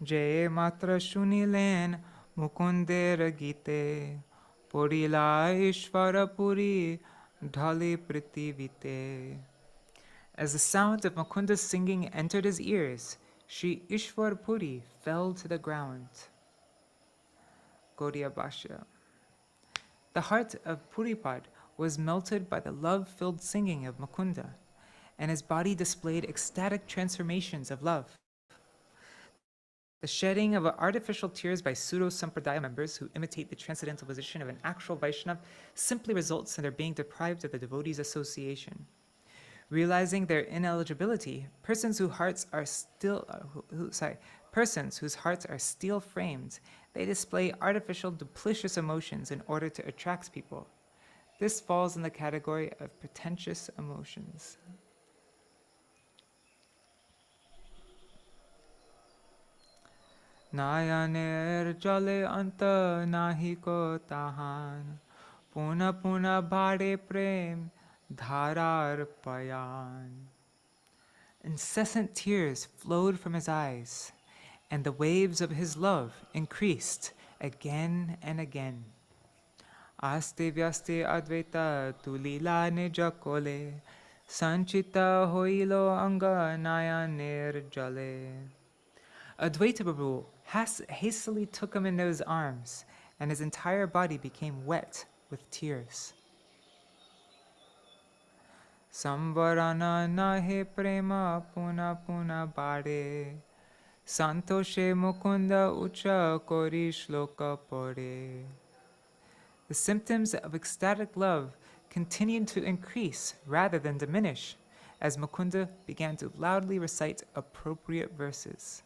Jai matra shunilen Mukundera gite, Purila Īśvara Purī dhali pritivite. As the sound of Mukunda's singing entered his ears, Śrī Īśvara Purī fell to the ground. Gaudiya Bhashya. The heart of Puripad was melted by the love-filled singing of Mukunda, and his body displayed ecstatic transformations of love. The shedding of artificial tears by pseudo-sampradaya members who imitate the transcendental position of an actual Vaishnava simply results in their being deprived of the devotee's association. Realizing their ineligibility, persons whose hearts are steel-framed, they display artificial duplicitous emotions in order to attract people. This falls in the category of pretentious emotions. Nayaner jale anta nahi ko tahan, puna puna bhade prem dharar payan. Incessant tears flowed from his eyes, and the waves of his love increased again and again. Aste vyaste advaita tulila nija kole, sanchita hoilo anga nayaner jale. Advaita Prabhu hastily took him into his arms, and his entire body became wet with tears. Samvarana nahe prema puna puna bade, Santoshe Mukunda Ucha Kori Shloka Pore. The symptoms of ecstatic love continued to increase rather than diminish as Mukunda began to loudly recite appropriate verses.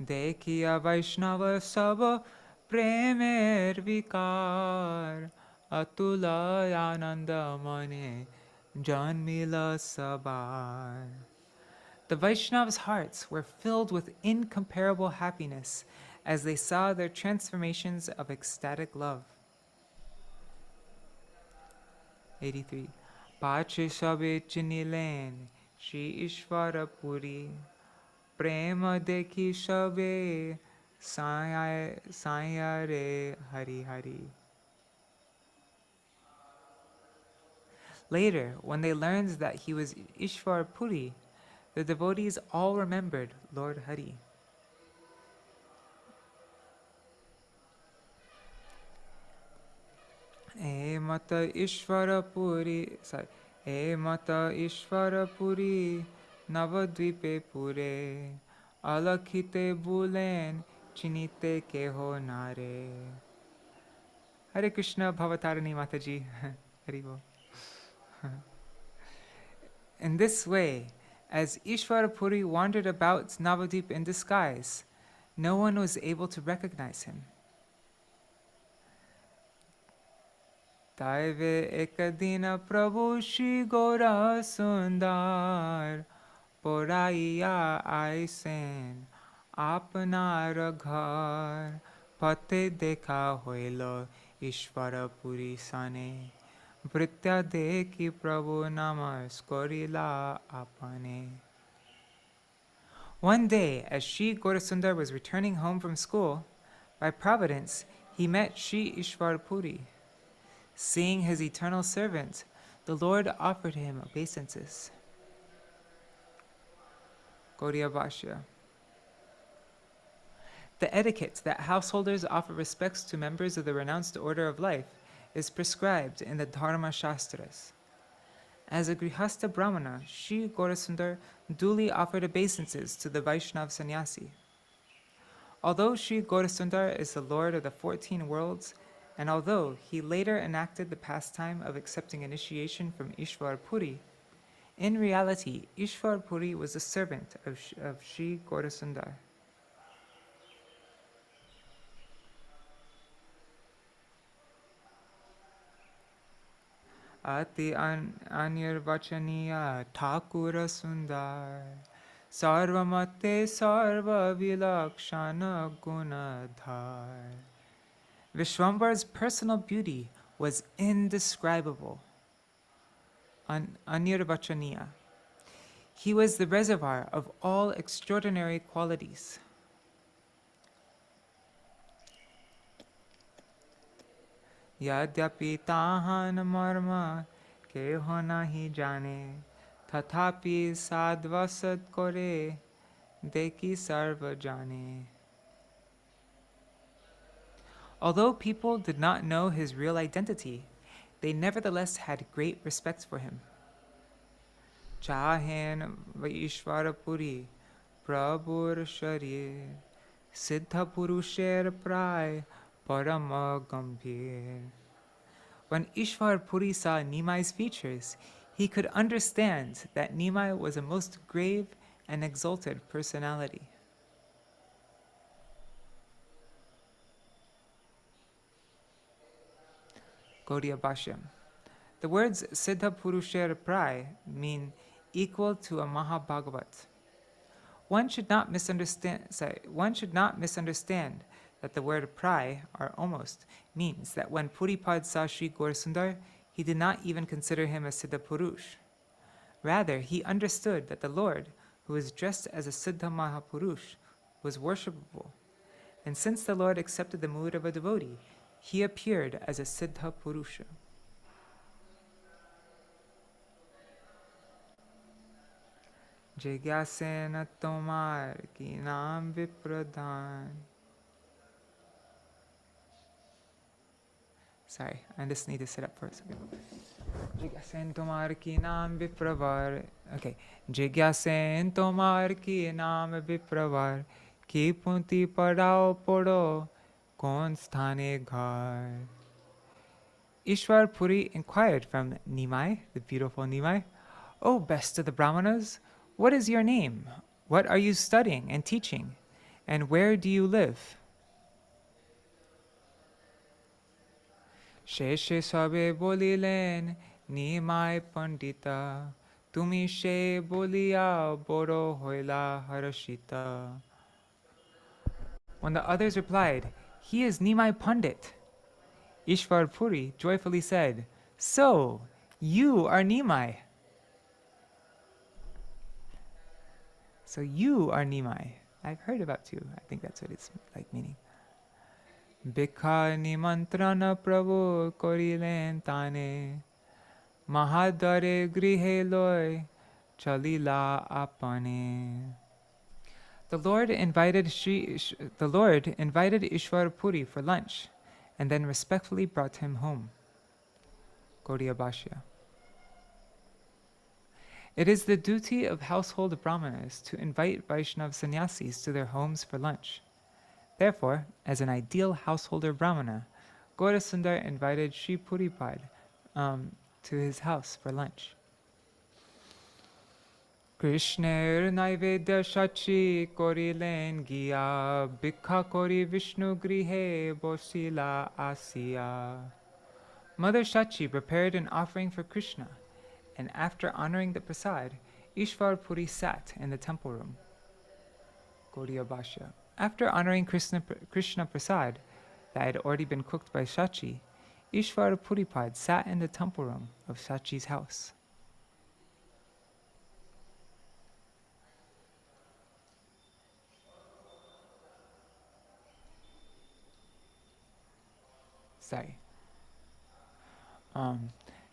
Dekhiya Vaishnava Sava Premer Vikar Atula Ananda Mane Janmila Sabar. The Vaishnavas' hearts were filled with incomparable happiness as they saw their transformations of ecstatic love. 83. Pache Shabe Chinilen Śrī Īśvara Purī Prema Dekhi Shabe Sanyare Hari Hari. Later, when they learned that he was Īśvara Purī, the devotees all remembered Lord Hari. E Mata Īśvara Purī Navadvipe Pure Alakhite Bulen Chinite Keho Nare. Hare Krishna Bhavatarani Mataji. Haribo. In this way, as Īśvara Purī wandered about Navadvip in disguise, no one was able to recognize him. Taive ekadina Prabhu Shri Gora Sundar Poraiya Aisen Apnar Ghar Pate Dekha Hoilo Īśvara Purī Sane Vritya Dekhi Prabhu Namas Korila Apane. One day, as Shri Gaurasundar was returning home from school, by providence, he met Śrī Īśvara Purī. Seeing his eternal servant, the Lord offered him obeisances. Gaudiya Bhashya. The etiquette that householders offer respects to members of the renounced order of life is prescribed in the Dharma Shastras. As a Grihastha Brahmana, Shri Gaurasundar duly offered obeisances to the Vaishnav sannyasi. Although Shri Gaurasundar is the Lord of the 14 worlds, and although he later enacted the pastime of accepting initiation from Īśvara Purī, in reality, Īśvara Purī was a servant of Shri Gaurasundar. Ati Anirvachaniya Thakura Sundar Sarvamate Sarva Vilakshana Gunadhar. Vishwambar's personal beauty was indescribable. Anirvachaniya. He was the reservoir of all extraordinary qualities. Yadyapi tahan marma keho nahi jane tathapi sadvasat kore deki sarva jane. Although people did not know his real identity, they nevertheless had great respect for him. Chahen Vaishvara Puri Prabhur Sharir Siddha Purusher Pray Parama Gambhir. When Īśvara Purī saw Nimai's features, he could understand that Nimai was a most grave and exalted personality. Gaudiya Bhashya. The words Siddha Purusher Pray mean equal to a Mahabhagavat. One should not misunderstand that the word pray, or almost, means that when Puripad saw Shri Gaurasundar, he did not even consider him a Siddha Purush. Rather, he understood that the Lord, who was dressed as a Siddha Mahapurush, was worshipable. And since the Lord accepted the mood of a devotee, he appeared as a Siddha Purusha. Jigyasena tomar ki naam vipradhan. Sorry, I just need to sit up for a second. Jigyasen tomar ki naam vipravar. Okay. Jigyasen tomar ki naam vipravar. Ki punti padao podo. Kon sthane ghar. Īśvara Purī inquired from Nimai, the beautiful Nimai, "O best of the Brahmanas, what is your name? What are you studying and teaching? And where do you live?" Sheshe sabe bolilen, Nimai pandita, Tumi she bolia boro hoila harashita. When the others replied, "He is Nimai Pandit," Īśvara Purī joyfully said, "So, you are Nimai." So you are Nimai. I've heard about you. I think that's what it's like meaning. Bikha nimantrana prabhu korilen tane, mahadare grihe loy chalila apane. The Lord invited Īśvara Purī for lunch, and then respectfully brought him home. Gaudiya Bhashya. It is the duty of household Brahmanas to invite Vaishnava sannyasis to their homes for lunch. Therefore, as an ideal householder Brahmana, Gaurasundar invited Śrī Puripad to his house for lunch. Krishner Naivedya Shachi Korilen Giya Bikha Kori Vishnu Grihe Bosila Asiya. Mother Shachi prepared an offering for Krishna, and after honoring the prasad, Īśvara Purī sat in the temple room. Gaudiya Bhashya. After honoring Krishna prasad that had already been cooked by Shachi, Īśvara Puripad sat in the temple room of Shachi's house. Sorry.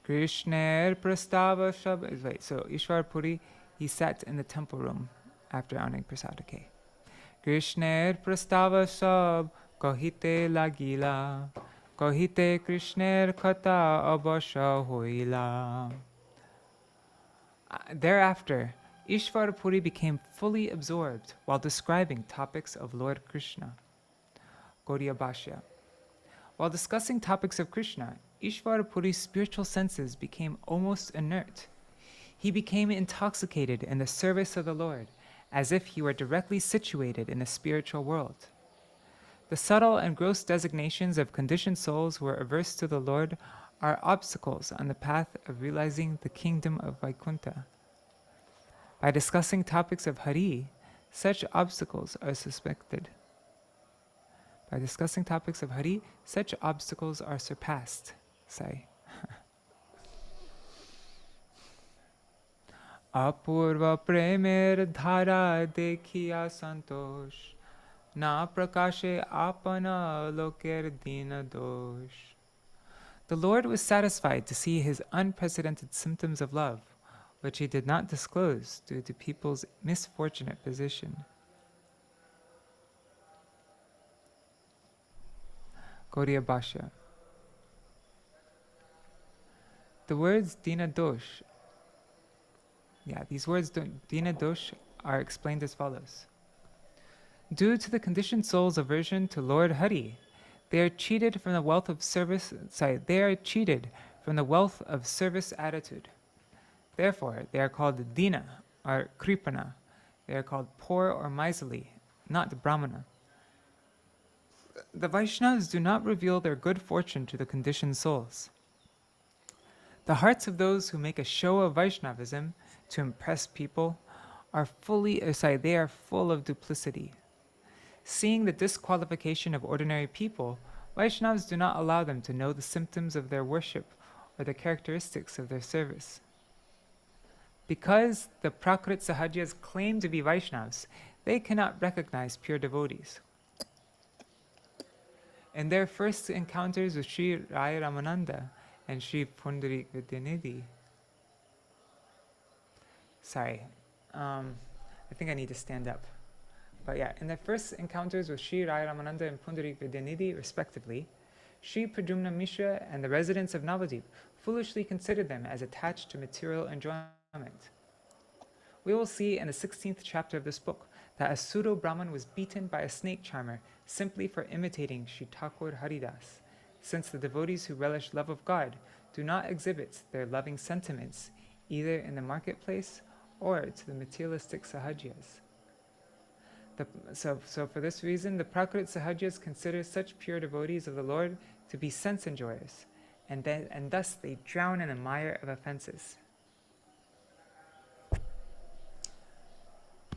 Krishner Prastava Shab. Wait, so Īśvara Purī, he sat in the temple room after honoring prasad. Okay. Krishner Prastava Shab Kahite Lagila. Kahite Krishner Kata Abasha Hoila. Thereafter, Īśvara Purī became fully absorbed while describing topics of Lord Krishna. Gaudiya Bhashya. While discussing topics of Krishna, Īśvara Purī's spiritual senses became almost inert. He became intoxicated in the service of the Lord, as if he were directly situated in the spiritual world. The subtle and gross designations of conditioned souls who are averse to the Lord are obstacles on the path of realizing the kingdom of Vaikuntha. By discussing topics of Hari, such obstacles are suspected. By discussing topics of Hari, such obstacles are surpassed. Say. Apurva premer dhara dekhiya santosh, na prakashe apana loker dina dosh. The Lord was satisfied to see his unprecedented symptoms of love, which he did not disclose due to people's misfortunate position. Gaudiya Bhashya. The words Dina Dosh, these words Dina Dosh are explained as follows. Due to the conditioned soul's aversion to Lord Hari, they are cheated from the wealth of service. They are cheated from the wealth of service attitude. Therefore, they are called Dina or Kripana. They are called poor or miserly, not Brahmana. The Vaishnavas do not reveal their good fortune to the conditioned souls. The hearts of those who make a show of Vaishnavism to impress people are full of duplicity. Seeing the disqualification of ordinary people, Vaishnavas do not allow them to know the symptoms of their worship or the characteristics of their service. Because the Prakrit Sahajas claim to be Vaishnavas, they cannot recognize pure devotees. In their first encounters with Sri Rai Ramananda and Sri Pundarik Vidyanidhi, I think I need to stand up. But in their first encounters with Sri Rai Ramananda and Pundarik Vidyanidhi, respectively, Sri Pradyumna Mishra and the residents of Navadvip foolishly consider them as attached to material enjoyment. We will see in the 16th chapter of this book that a pseudo-Brahman was beaten by a snake charmer simply for imitating Śrī Thakur Haridas, since the devotees who relish love of God do not exhibit their loving sentiments either in the marketplace or to the materialistic sahajyas. So for this reason, the Prakrit sahajyas consider such pure devotees of the Lord to be sense enjoyers, and thus they drown in the mire of offenses.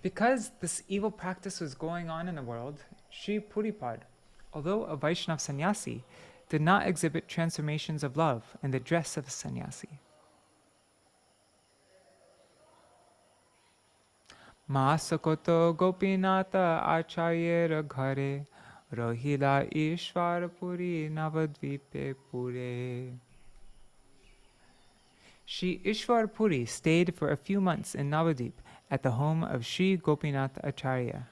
Because this evil practice was going on in the world, Śrī Puripad, although a Vaishnav sannyasi, did not exhibit transformations of love in the dress of a sannyasi. Māsakoto gopinata acharyera ghare rahila Īśvara Purī Navadvipe Pure. Śrī Īśvara Purī stayed for a few months in Navadvip at the home of Sri Gopinath Acharya.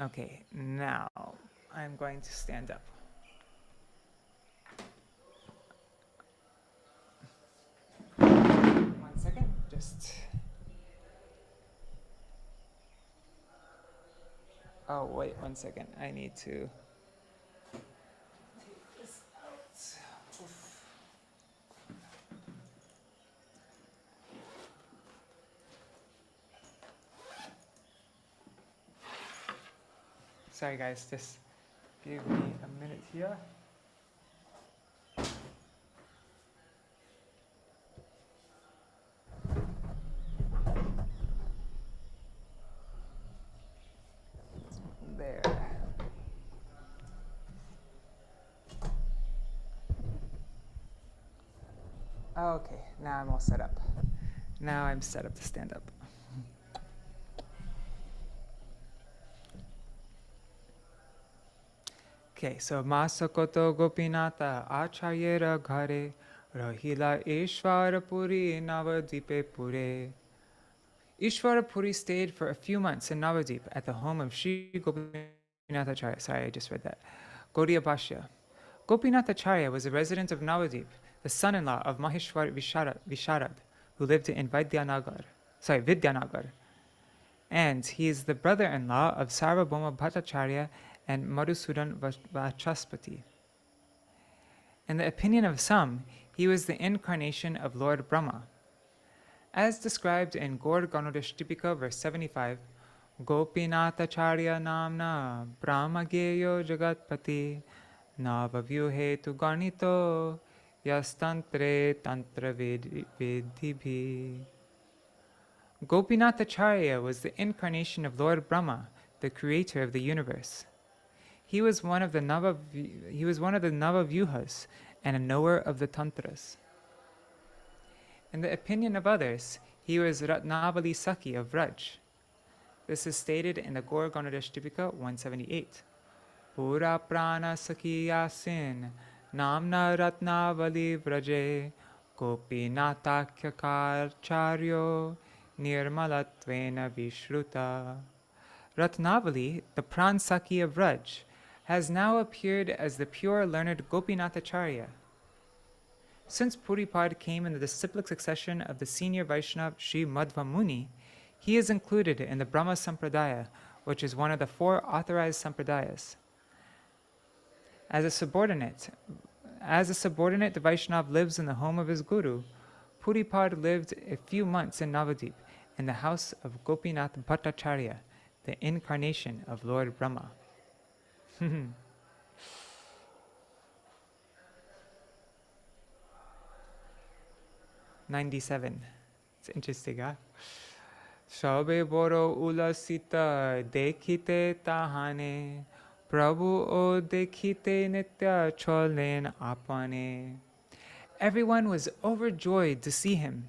Okay, now I'm going to stand up. One second, just... Oh, wait 1 second. I need to take this out. Oof. Sorry guys, just give me a minute here. There. Okay, now I'm all set up. Now I'm set up to stand up. Okay, so Māsakoto Gopinata Acharyera Ghare Rahila Īśvara Purī Navadvipe Pure. Īśvara Purī stayed for a few months in Navadvip at the home of Sri Gopinath Acharya. Sorry, I just read that. Gaudiya Bhashya. Gopinath Acharya was a resident of Navadvip, the son-in-law of Maheshwar Visharad, who lived in Vidyanagar. And he is the brother-in-law of Sarvabhauma Bhattacharya and Madhusudan Vachaspati. In the opinion of some, he was the incarnation of Lord Brahma. As described in Gaur Ganodashtipika, verse 75, Gopinathacharya namna brahmageyo jagatpati navavyuhe tu garnito yastantre tantra vedibhi. Gopinathacharya was the incarnation of Lord Brahma, the creator of the universe. He was one of the Navavyuhas and a knower of the Tantras. In the opinion of others, he was Ratnavali Saki of Vraj. This is stated in the Gaur Ganodashtipika 178. Pura prana saki yasin namna Ratnavali Vraje Gopinathakyakarcharyo nirmalatvena vishruta. Ratnavali, the Pran Saki of Vraj, has now appeared as the pure learned Gopinathacharya. Since Puripad came in the disciplic succession of the senior Vaishnava Sri Madhva Muni, he is included in the Brahma Sampradaya, which is one of the 4 authorized Sampradayas. As a subordinate, the Vaishnava lives in the home of his guru. Puripad lived a few months in Navadvip, in the house of Gopinath Bhattacharya, the incarnation of Lord Brahma. 97. It's interesting, huh? Shabe boro ulasita dekhite tahane Prabhu o dekhite nitya cholen apane. Everyone was overjoyed to see him,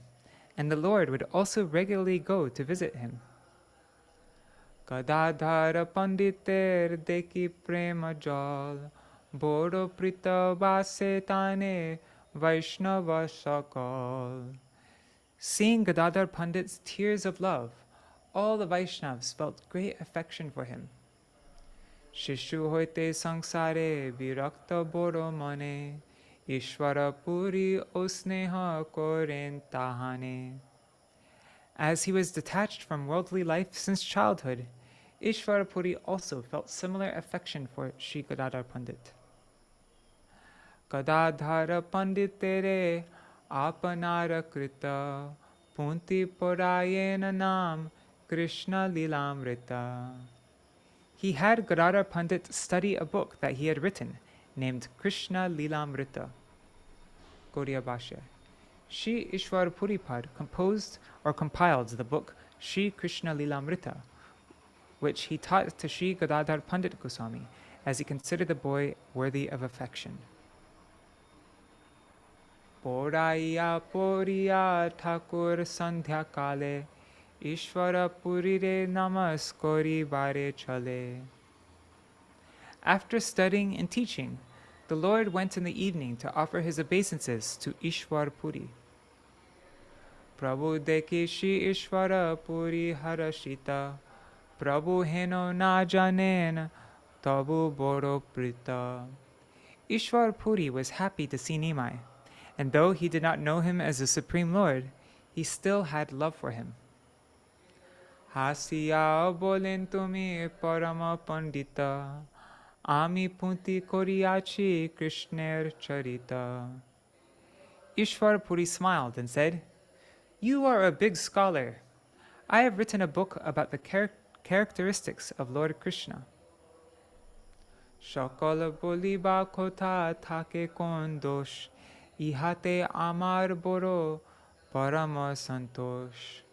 and the Lord would also regularly go to visit him. Gadadhara panditer deki prema jal Boro prita vase tane Vaishnava sakal. Seeing Gadadhar Pandit's tears of love, all the Vaishnavas felt great affection for him. Shishu hoite sangsare virakta boro mane Īśvara Purī o sneha koren tahane. As he was detached from worldly life since childhood, Īśvara Purī also felt similar affection for Śrī Gadadhar Pandit. Gadadhar Panditere apanara krita punti porayena nam Krishna lilamrita. He had Gadadhar Pandit study a book that he had written named Krishna Lilamrita. Gaudiya Bhashya. Śrī Īśvara Puripad composed or compiled the book Śrī Krishna Lilamrita, which he taught to Śrī Gadadhar Pandit Goswami, as he considered the boy worthy of affection. Poraya Poriya Thakur Sandhya Kale Īśvara Purire Namas Kori Bare Chale. After studying and teaching, the Lord went in the evening to offer his obeisances to Īśvara Purī. Prabhu dekhi Śrī Īśvara Purī harashita, Prabhu heno na janen, tabu boro prita. Īśvara Purī was happy to see Nimai, and though he did not know him as the Supreme Lord, he still had love for him. Hasiya bolen tumi parama pandita, Ami punti koriyachi Krishner charita. Īśvara Purī smiled and said, "You are a big scholar. I have written a book about the characteristics of Lord Krishna. Shakala boliba kotha thake kon dosh, ihate amar boro parama santosh."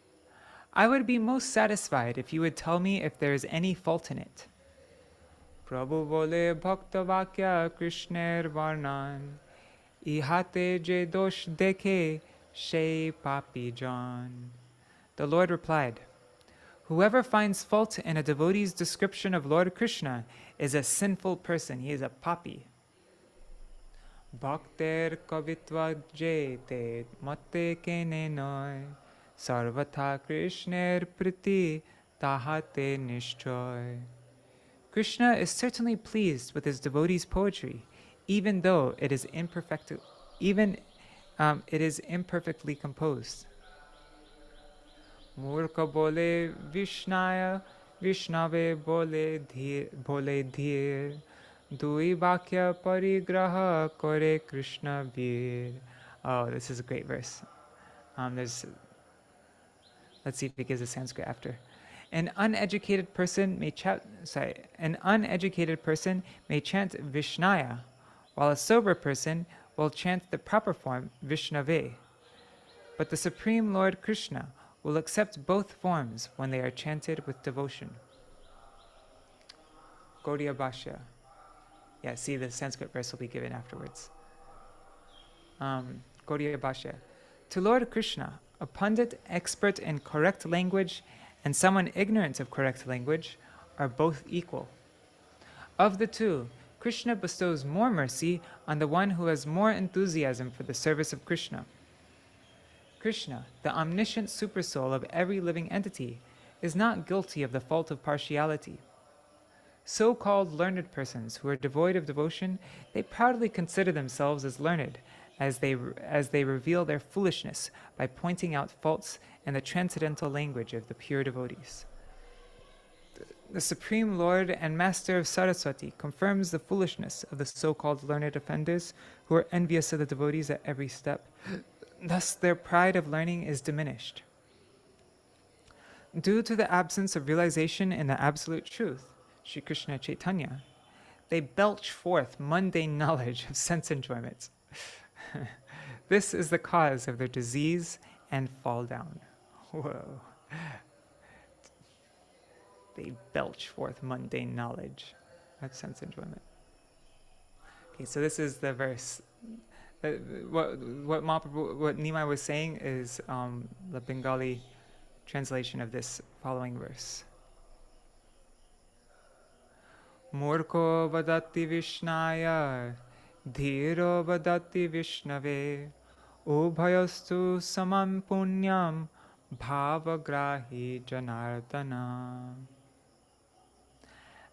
I would be most satisfied if you would tell me if there is any fault in it. Prabhu bole bhakta vakya Krishner varnan, ihate je dosh dekhe she papi jan. The Lord replied, "Whoever finds fault in a devotee's description of Lord Krishna is a sinful person. He is a papi. Bhakter kavitva jete matte kene noy, sarvatha Krishner priti tahate nishchoy." Krishna is certainly pleased with his devotees' poetry, even though it is imperfectly composed. Murka bole Vishnaya, Vishnave bole dhir, Dui Bhakya parigraha kore Krishna vir. Oh, this is a great verse. Let's see if it gives a Sanskrit after. An uneducated person may chant Vishnaya, while a sober person will chant the proper form Vishnave. But the Supreme Lord Krishna will accept both forms when they are chanted with devotion. Gaudiya Bhashya. Yeah, see, the Sanskrit verse will be given afterwards. Gaudiya Bhashya. To Lord Krishna, a pundit expert in correct language and someone ignorant of correct language are both equal. Of the two, Krishna bestows more mercy on the one who has more enthusiasm for the service of Krishna. Krishna, the omniscient supersoul of every living entity, is not guilty of the fault of partiality. So-called learned persons who are devoid of devotion, they proudly consider themselves as learned, as they reveal their foolishness by pointing out faults in the transcendental language of the pure devotees. The Supreme Lord and Master of Saraswati confirms the foolishness of the so-called learned offenders who are envious of the devotees at every step. Thus, their pride of learning is diminished. Due to the absence of realization in the absolute truth, Sri Krishna Chaitanya, they belch forth mundane knowledge of sense enjoyments. This is the cause of their disease and fall down. Whoa. They belch forth mundane knowledge of sense enjoyment. Okay, so this is the verse. What Nimai was saying is the Bengali translation of this following verse. Murko vadati Vishnaya, dhiro vadati Vishnave, ubhayastu samam punyam, bhavagrahi janardana.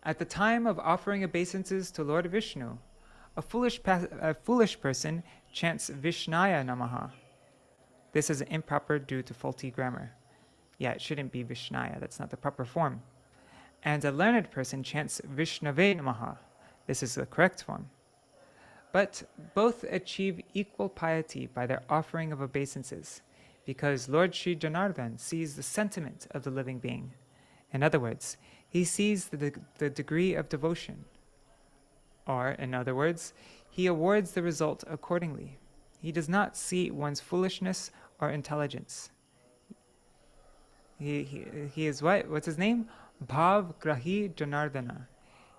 At the time of offering obeisances to Lord Vishnu, A foolish person chants Vishnaya Namaha. This is improper due to faulty grammar. Yeah, it shouldn't be Vishnaya. That's not the proper form. And a learned person chants Vishnave Namaha. This is the correct form. But both achieve equal piety by their offering of obeisances, because Lord Sri Janardhan sees the sentiment of the living being. In other words, he sees the degree of devotion. Or, in other words, he awards the result accordingly. He does not see one's foolishness or intelligence. He is what? What's his name? Bhav Grahi Janardana.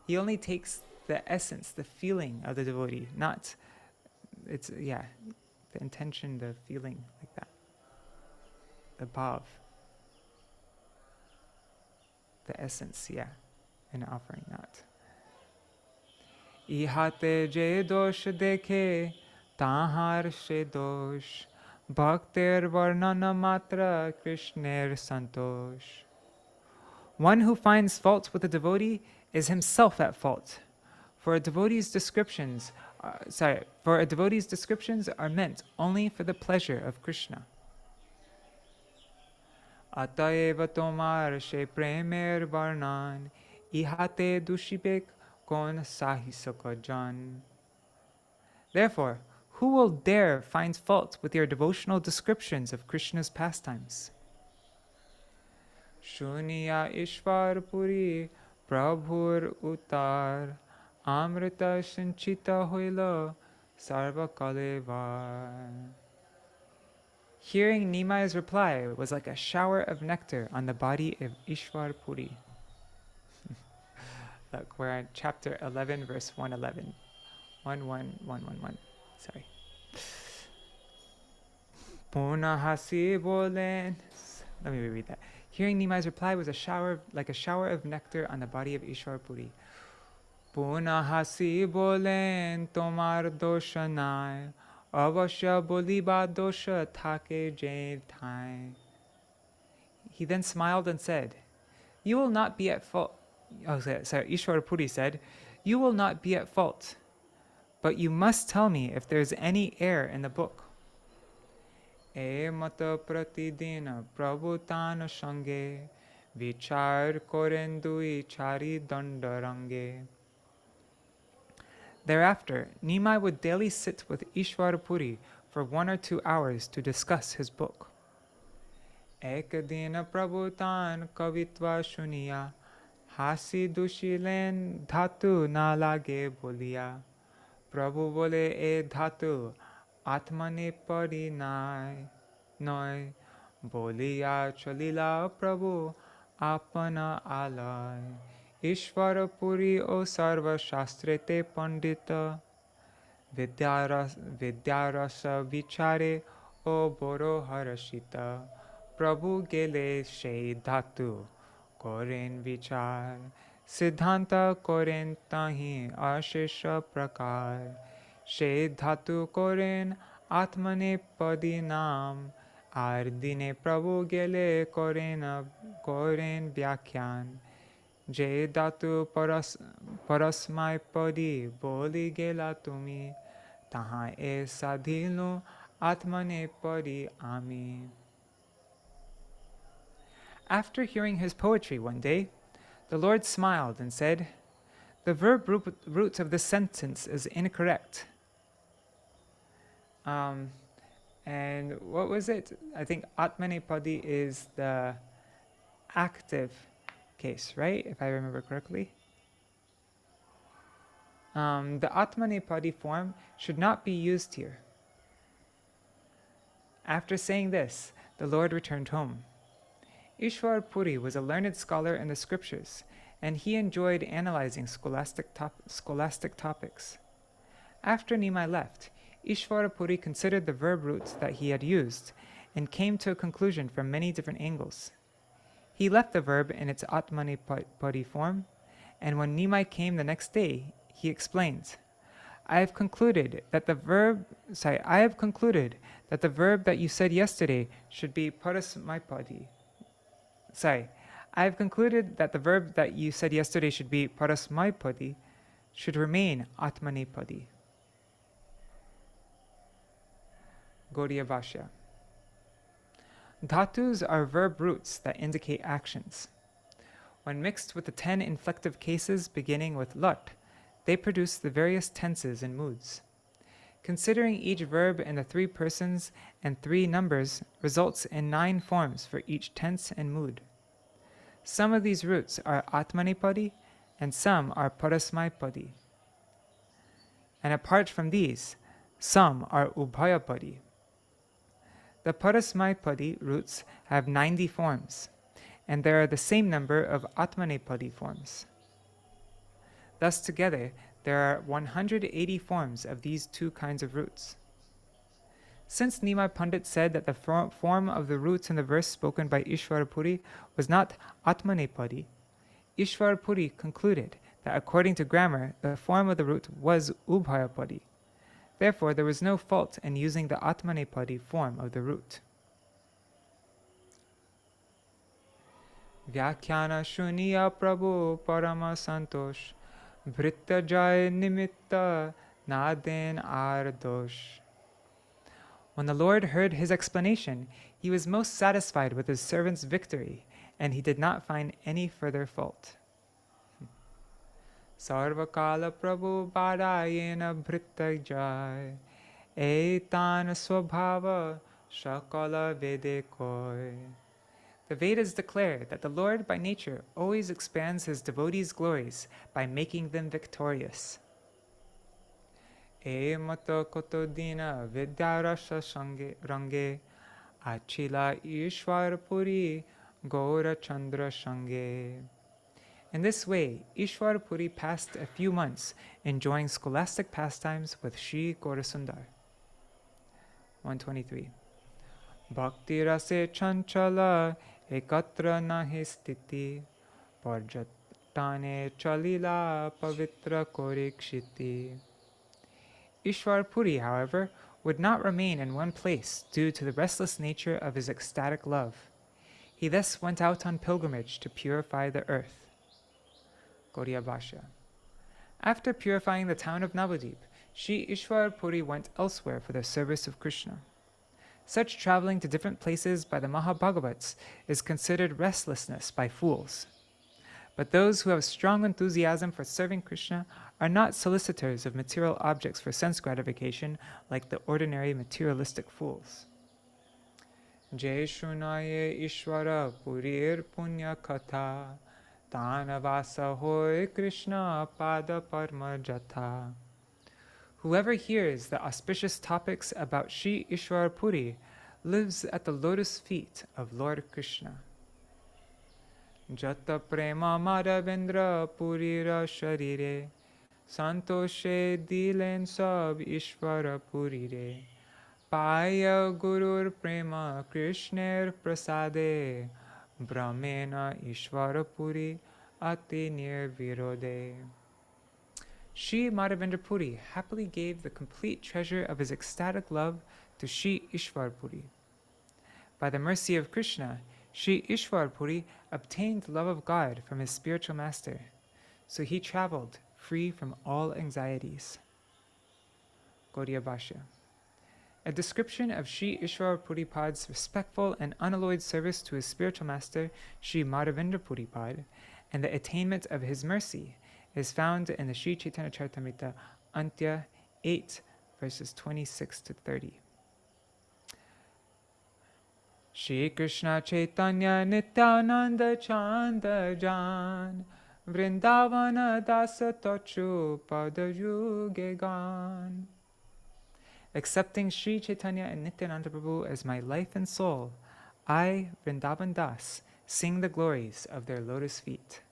He only takes the essence, the feeling of the devotee, not the intention, the feeling, like that. The bhav. The essence, in offering, not. Ihate je dosh dekhe, tahar she dosh, bhakter varnana matra krishner santosh. One who finds fault with a devotee is himself at fault. For a devotee's descriptions are meant only for the pleasure of Krishna. Ataeva tomar she premer varnan, ihate dushibek kon sahisaka jan. Therefore, who will dare find fault with your devotional descriptions of Krishna's pastimes? Śrī Īśvara Purī prabhur utar, amrita sanchita hoila sarva kalevar. Hearing Nimai's reply was like a shower of nectar on the body of Īśvara Purī. Look, we're at chapter 11, verse 111. 11111. Sorry. Punahasi bolen. Let me reread that. Hearing Nimai's reply was like a shower of nectar on the body of Īśvara Purī. Punahasi bolen tomar dosha nai, avashya boliba dosha take jain thai. He then smiled and said, "You will not be at fault." Īśvara Purī said, "You will not be at fault, but you must tell me if there is any error in the book." E mata pratidina prabhutana sange, vichar korendui chari dandarange. Thereafter, Nimai would daily sit with Īśvara Purī for 1 or 2 hours to discuss his book. Ekadina prabhutan kavitva shuniya, hasi dushilen dhatu na lage boliya. Prabhu bole e dhatu atmane pari noy, boliya chalila Prabhu apana alay. Īśvara Purī o sarva shastrete pandita, vidyarasa vichare o boro harashita. Prabhu gele shei dhatu koren vichar, siddhanta koren tahi ashesha prakar. Shei dhatu koren atmane padi nam, ar dine Prabhu gele koren vyakhyan. Je dhatu parasmai padi boli gela tumi, taha e sadhinu atmane padi ami. After hearing his poetry one day, the Lord smiled and said, "The verb root of this sentence is incorrect." And what was it? I think atmanepadi is the active case, right? If I remember correctly. The atmanepadi form should not be used here. After saying this, the Lord returned home. Īśvara Purī was a learned scholar in the scriptures, and he enjoyed analyzing scholastic topics. After Nimai left, Īśvara Purī considered the verb roots that he had used and came to a conclusion from many different angles. He left the verb in its atmanepadi form, and when Nimai came the next day, he explained, I have concluded that the verb that you said yesterday should be parasmaipadi. I have concluded that the verb that you said yesterday should be parasmaipadi should remain atmanepadi." Gaudiya Bhashya. Dhatus are verb roots that indicate actions. When mixed with the 10 inflective cases beginning with lat, they produce the various tenses and moods. Considering each verb in the 3 persons and 3 numbers results in 9 forms for each tense and mood. Some of these roots are Atmanepadi and some are Parasmaipadi. And apart from these, some are Ubhayapadi. The Parasmaipadi roots have 90 forms, and there are the same number of Atmanepadi forms. Thus together, there are 180 forms of these 2 kinds of roots. Since Nimai Pandit said that the form of the roots in the verse spoken by Īśvara Purī was not Atmanepadi, Īśvara Purī concluded that according to grammar, the form of the root was Ubhayapadi. Therefore, there was no fault in using the Atmanepadi form of the root. Vyakhyana Shuniya Prabhu Parama Santosh Vritta Jai Nimitta Naden Ardosh. When the Lord heard his explanation, he was most satisfied with his servant's victory, and he did not find any further fault. Sarvakala Prabhu Badayena Vritta Jai Etan Swabhava Shakala Vedekoi. The Vedas declare that the Lord by nature always expands his devotees' glories by making them victorious. E mata kotodina vidyarasha range achila Īśvara Purī Gaura Chandra Shange. In this way, Īśvara Purī passed a few months enjoying scholastic pastimes with Śrī Gaurasundar. 123. Bhakti rase chanchala ekatra nahi stiti parjatane chalila pavitra korikshiti. Īśvara Purī, however, would not remain in one place due to the restless nature of his ecstatic love. He thus went out on pilgrimage to purify the earth. Gaudiya Bhashya. After purifying the town of Navadvip, Śrī Īśvara Purī went elsewhere for the service of Krishna. Such traveling to different places by the Mahabhagavats is considered restlessness by fools. But those who have strong enthusiasm for serving Krishna are not solicitors of material objects for sense gratification like the ordinary materialistic fools. Jai Shunaye Īśvara Purir Punya Katha Tanavasa Hoy Krishna Pada Parma Jatha. Whoever hears the auspicious topics about Śrī Īśvara Purī lives at the lotus feet of Lord Krishna. Jata prema madhavendra purira sharire santoshe dilen sab Īśvara Purire paya gurur prema Krishner prasade brahmena Īśvara Purī ati nirvirode. Śrī Madhavendra Puri happily gave the complete treasure of his ecstatic love to Śrī Īśvara Purī. By the mercy of Krishna, Śrī Īśvara Purī obtained the love of God from his spiritual master, so he traveled free from all anxieties. Gaudiya Bhashya. A description of Śrī Īśvara Puripad's respectful and unalloyed service to his spiritual master, Śrī Madhavendra Puripad, and the attainment of his mercy is found in the Śrī Chaitanya Charitamrita Antya 8, verses 26 to 30. Shri Krishna Chaitanya Nityananda Chanda Jan Vrindavana Dasa Tochu Padayuge Gan. Accepting Śrī Chaitanya and Nityananda Prabhu as my life and soul, I, Vrindavan Das, sing the glories of their lotus feet.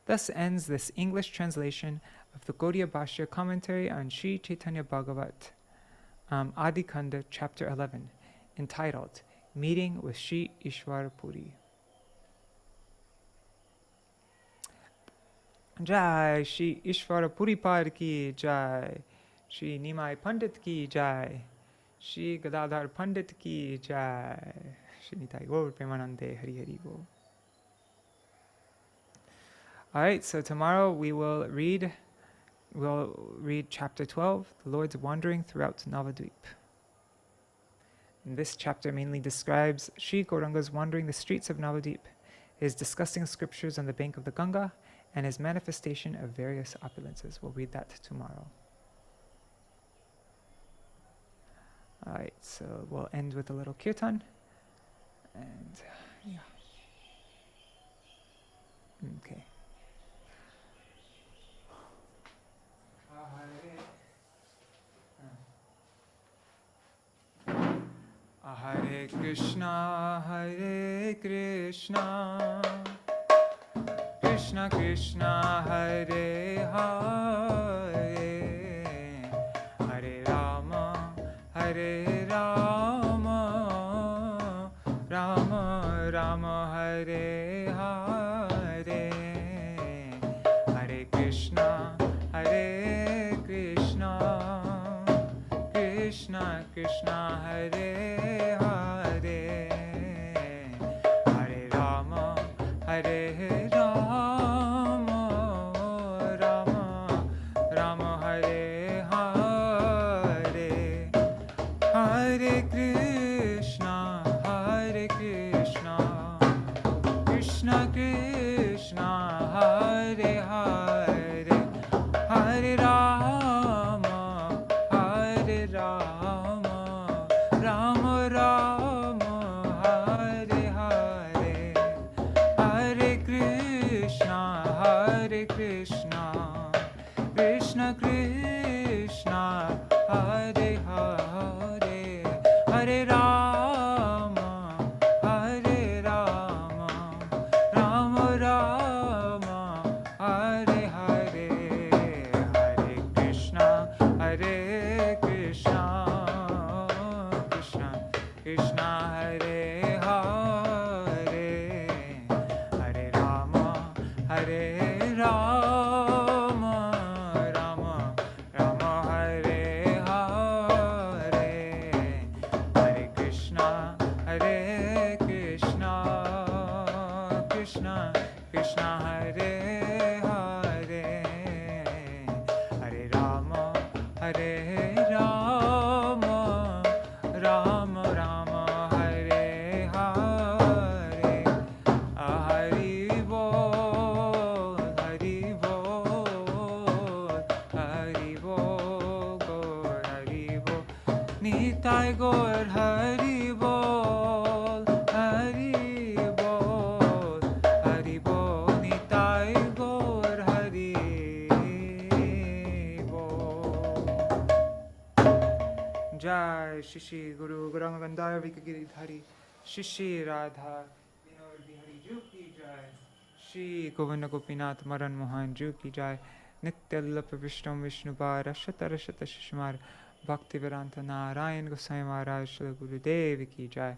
Thus ends this English translation of the Gaudiya Bhashya commentary on Śrī Caitanya-bhāgavata, Ādi-khaṇḍa chapter 11, entitled Meeting with Śrī Īśvara Purī. Jai Śrī Īśvara Puripad ki Jai, Śrī Nimai Pandit ki Jai, Śrī Gadadhar Pandit ki Jai, Śrī Nitai Gaur Premanande Hari Hari Bol. All right, so tomorrow we'll read chapter 12, the Lord's wandering throughout Navadvip. This chapter mainly describes Sri Gauranga's wandering the streets of Navadvip, his discussing scriptures on the bank of the Ganga, and his manifestation of various opulences. We'll read that tomorrow. Alright, so we'll end with a little kirtan. And yeah. Okay. Hare Krishna, Krishna Krishna, Hare Hare, Hare Rama, Rama Rama, Hare Hare, Hare Krishna, Krishna Krishna, Hare Jai Shri Guru Gauranga Gandhar Vikagiri Shri Radha Vinod Bihari Ju ki Jai, Shri Govinda Gopinath Maran Mohan Ju ki Jai, Nityallapa Vishnu Vishnupada Shata Shata Shishmar Bhaktivedanta Narayan Gosai Maharaj Shri Guru Dev ki Jai,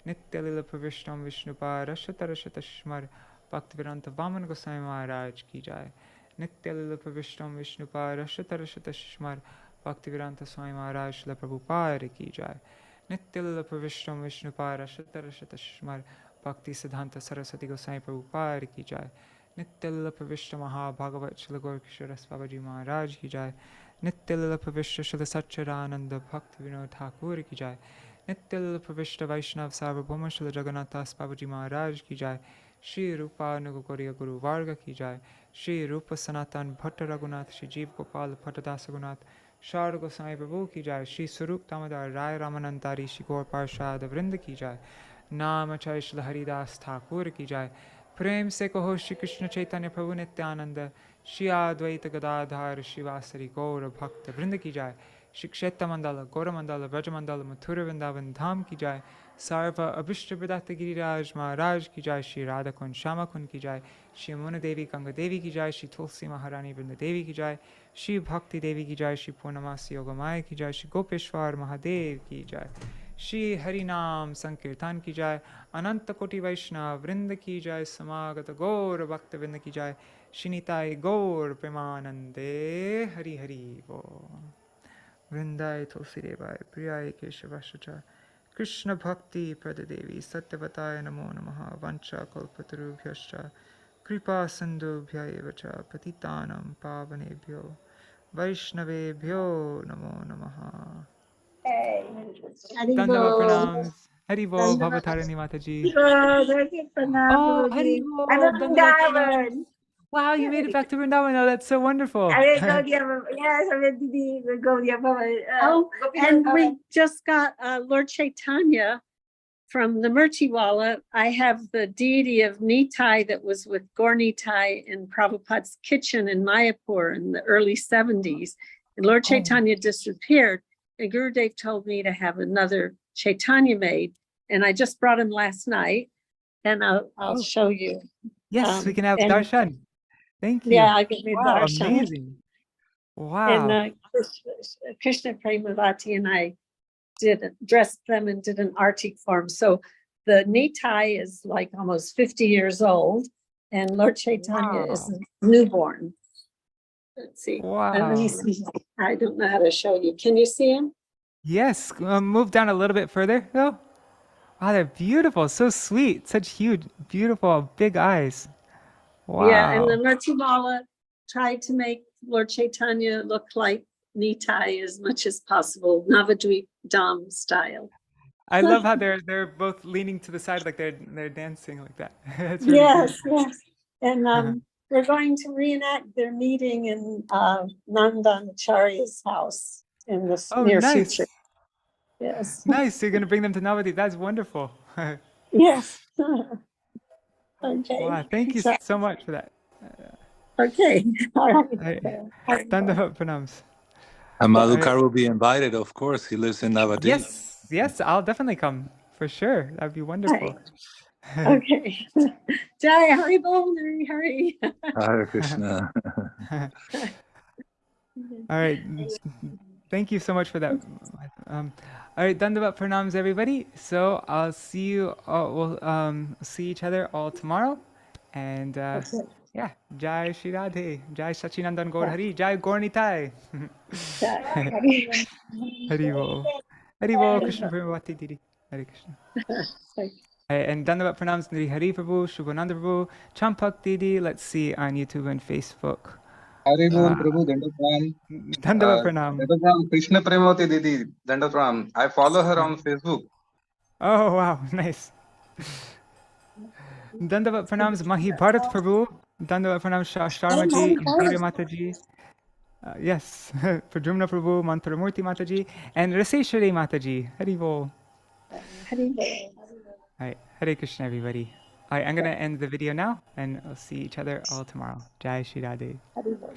Nityallapa Vishnu Vishnupada Shata Shata Shishmar Bhaktivedanta Vaman Gosai Maharaj ki Jai, Nityallapa Vishnu Vishnupada Shata Shata Shishmar Bhaktivedanta Swami Maharaj Shri Prabhupada ki Jai, Nityallapa Vishnu Vishnupada Shata Shata Shishmar Bhakti Siddhanta Saraswati Gosai Prabhupada ki Jai, Nityallapa Vishnu Ādi-khaṇḍa Shri Īśvara Purī Maharaj ki Jai, Nityallapa Vishnu Śrī Īśvara Purī ki Jai, Nityallapa Vishnu Vaishnav Sarvabhauma Shri Jagannath Babaji Maharaj ki Jai, Shri Rupa Nugakoriya Guru Varga ki Jai, Shri Rupa Sanatan Bhatta Raghunath Shri Jeev Gopal Bhatta Dasa Raghunath Shar Gosai Prabhu ki Jai, Shri Swarup Damodar Rai Ramanantari Shri Gaur Parshad Vrinda ki Jai, Namachay Shri Haridas Thakur ki Jai, Prem se kaho Shri Krishna Chaitanya Prabhu Nityananda, Shri Advaita Gadadhar Shivasari Gaur Bhakta Vrinda ki Jai, Shri Kshetra Mandala, Gaura Mandala, Vraja Mandala, Mathura Vrindavan Dham ki Jai, Sarva Abhishta Pradata Giriraj Maharaj ki Jai, Shri Radha Kund Shama Kund ki Jai, Shri Yamuna Devi Ganga Devi ki Jai, Shri Tulsi Maharani Vrinda Devi ki Jai, Shri Bhakti Devi ki Jai, Shri Purnamasi Yogamaya ki Jai, Shri Gopeshwar Mahadev ki Jai, Shri Harinam Sankirtan ki Jai, Ananta Koti Vaishnav Vrinda ki Jai, Samagata Gaur Bhakta Vrinda ki Jai, Shri Nitai Gaur Premanande Hari Hari Bo Vrindai Tulsi Devai Priyai Keshavashacha Krishna Bhakti Pradadevi Satyavataya Namo Namaha Vancha Kalpatarubhyascha Kripa Sandubhya Evacha Patitanam Pavanebhyo Vaishnavebhyo Namo Namaha. Dandavat pranams. Haribol, Bhavatarani Mataji. Pranam, Oh, Guruji. I'm Haribol, a Dandavat pranams. Vrindavan. Wow, you made it back to Vrindavan. Oh, that's so wonderful. Yes, I'm a Didi. Oh, and we just got Lord Chaitanya from the Murtiwala. I have the deity of Nitai that was with Gaur Nitai in Prabhupada's kitchen in Mayapur in the early 70s. And Lord Chaitanya disappeared. And Gurudev told me to have another Chaitanya made. And I just brought him last night. And I'll show you. Yes, we can have darshan. Thank you. Yeah, I'll give you darshan. Amazing. Wow. And Krishna Premavati and I dressed them and did an arti form. So the Nitai is like almost 50 years old, and Lord Chaitanya is newborn. Let's see. Wow. Let me see. I don't know how to show you. Can you see him? Yes. Move down a little bit further. Oh. Wow, they're beautiful. So sweet. Such huge, beautiful, big eyes. Wow. Yeah, and the Murtimala tried to make Lord Chaitanya look like Nitai as much as possible, Navadvip Dham style. I love how they're both leaning to the side like they're dancing like that. That's really Yes, beautiful. yes. And we're going to reenact their meeting in Nandanacharya's house in the near future. Yes. Nice. So you're going to bring them to Navadvip. That's wonderful. Yes. Okay. Wow, thank you so much for that. Okay. All right. Dandavat pranams. Madhukar will be invited, of course. He lives in Navadvip. Yes, I'll definitely come for sure. That'd be wonderful. Okay. Jai Hari Bol, Hari. Hare Krishna. All right. Thank you so much for that. All right, Dandavat pranams, everybody. So I'll see you. We'll see each other all tomorrow. And yeah, Jai Shri Radhe, Jai Sachinandan Gaur Hari, Jai Gaur Nitai. Hari Bol. Hari Bol, Krishna Premavati Didi. Hare Krishna. And Dandavat pranams, Nri Hari Prabhu, Shubhananda Prabhu, Champak Didi. Let's see on YouTube and Facebook. Hari Bol, Prabhu, Dandavat pranam. Krishna Premavati Didi, Dandavat pranam. I follow her on Facebook. Oh, wow, nice. Dandavat pranams, Mahi Bharat Prabhu. Dandavat pranams, Sharmaji, Indira Mataji. Yes, Pradrumna Prabhu, Mantaramurti Mataji, and Raseshwari Mataji. Hari Bol. Hari Bol. All right, Hare Krishna, everybody. All right, I'm going to end the video now, and I'll see each other all tomorrow. Jai Shri Radhe. Hari Bol.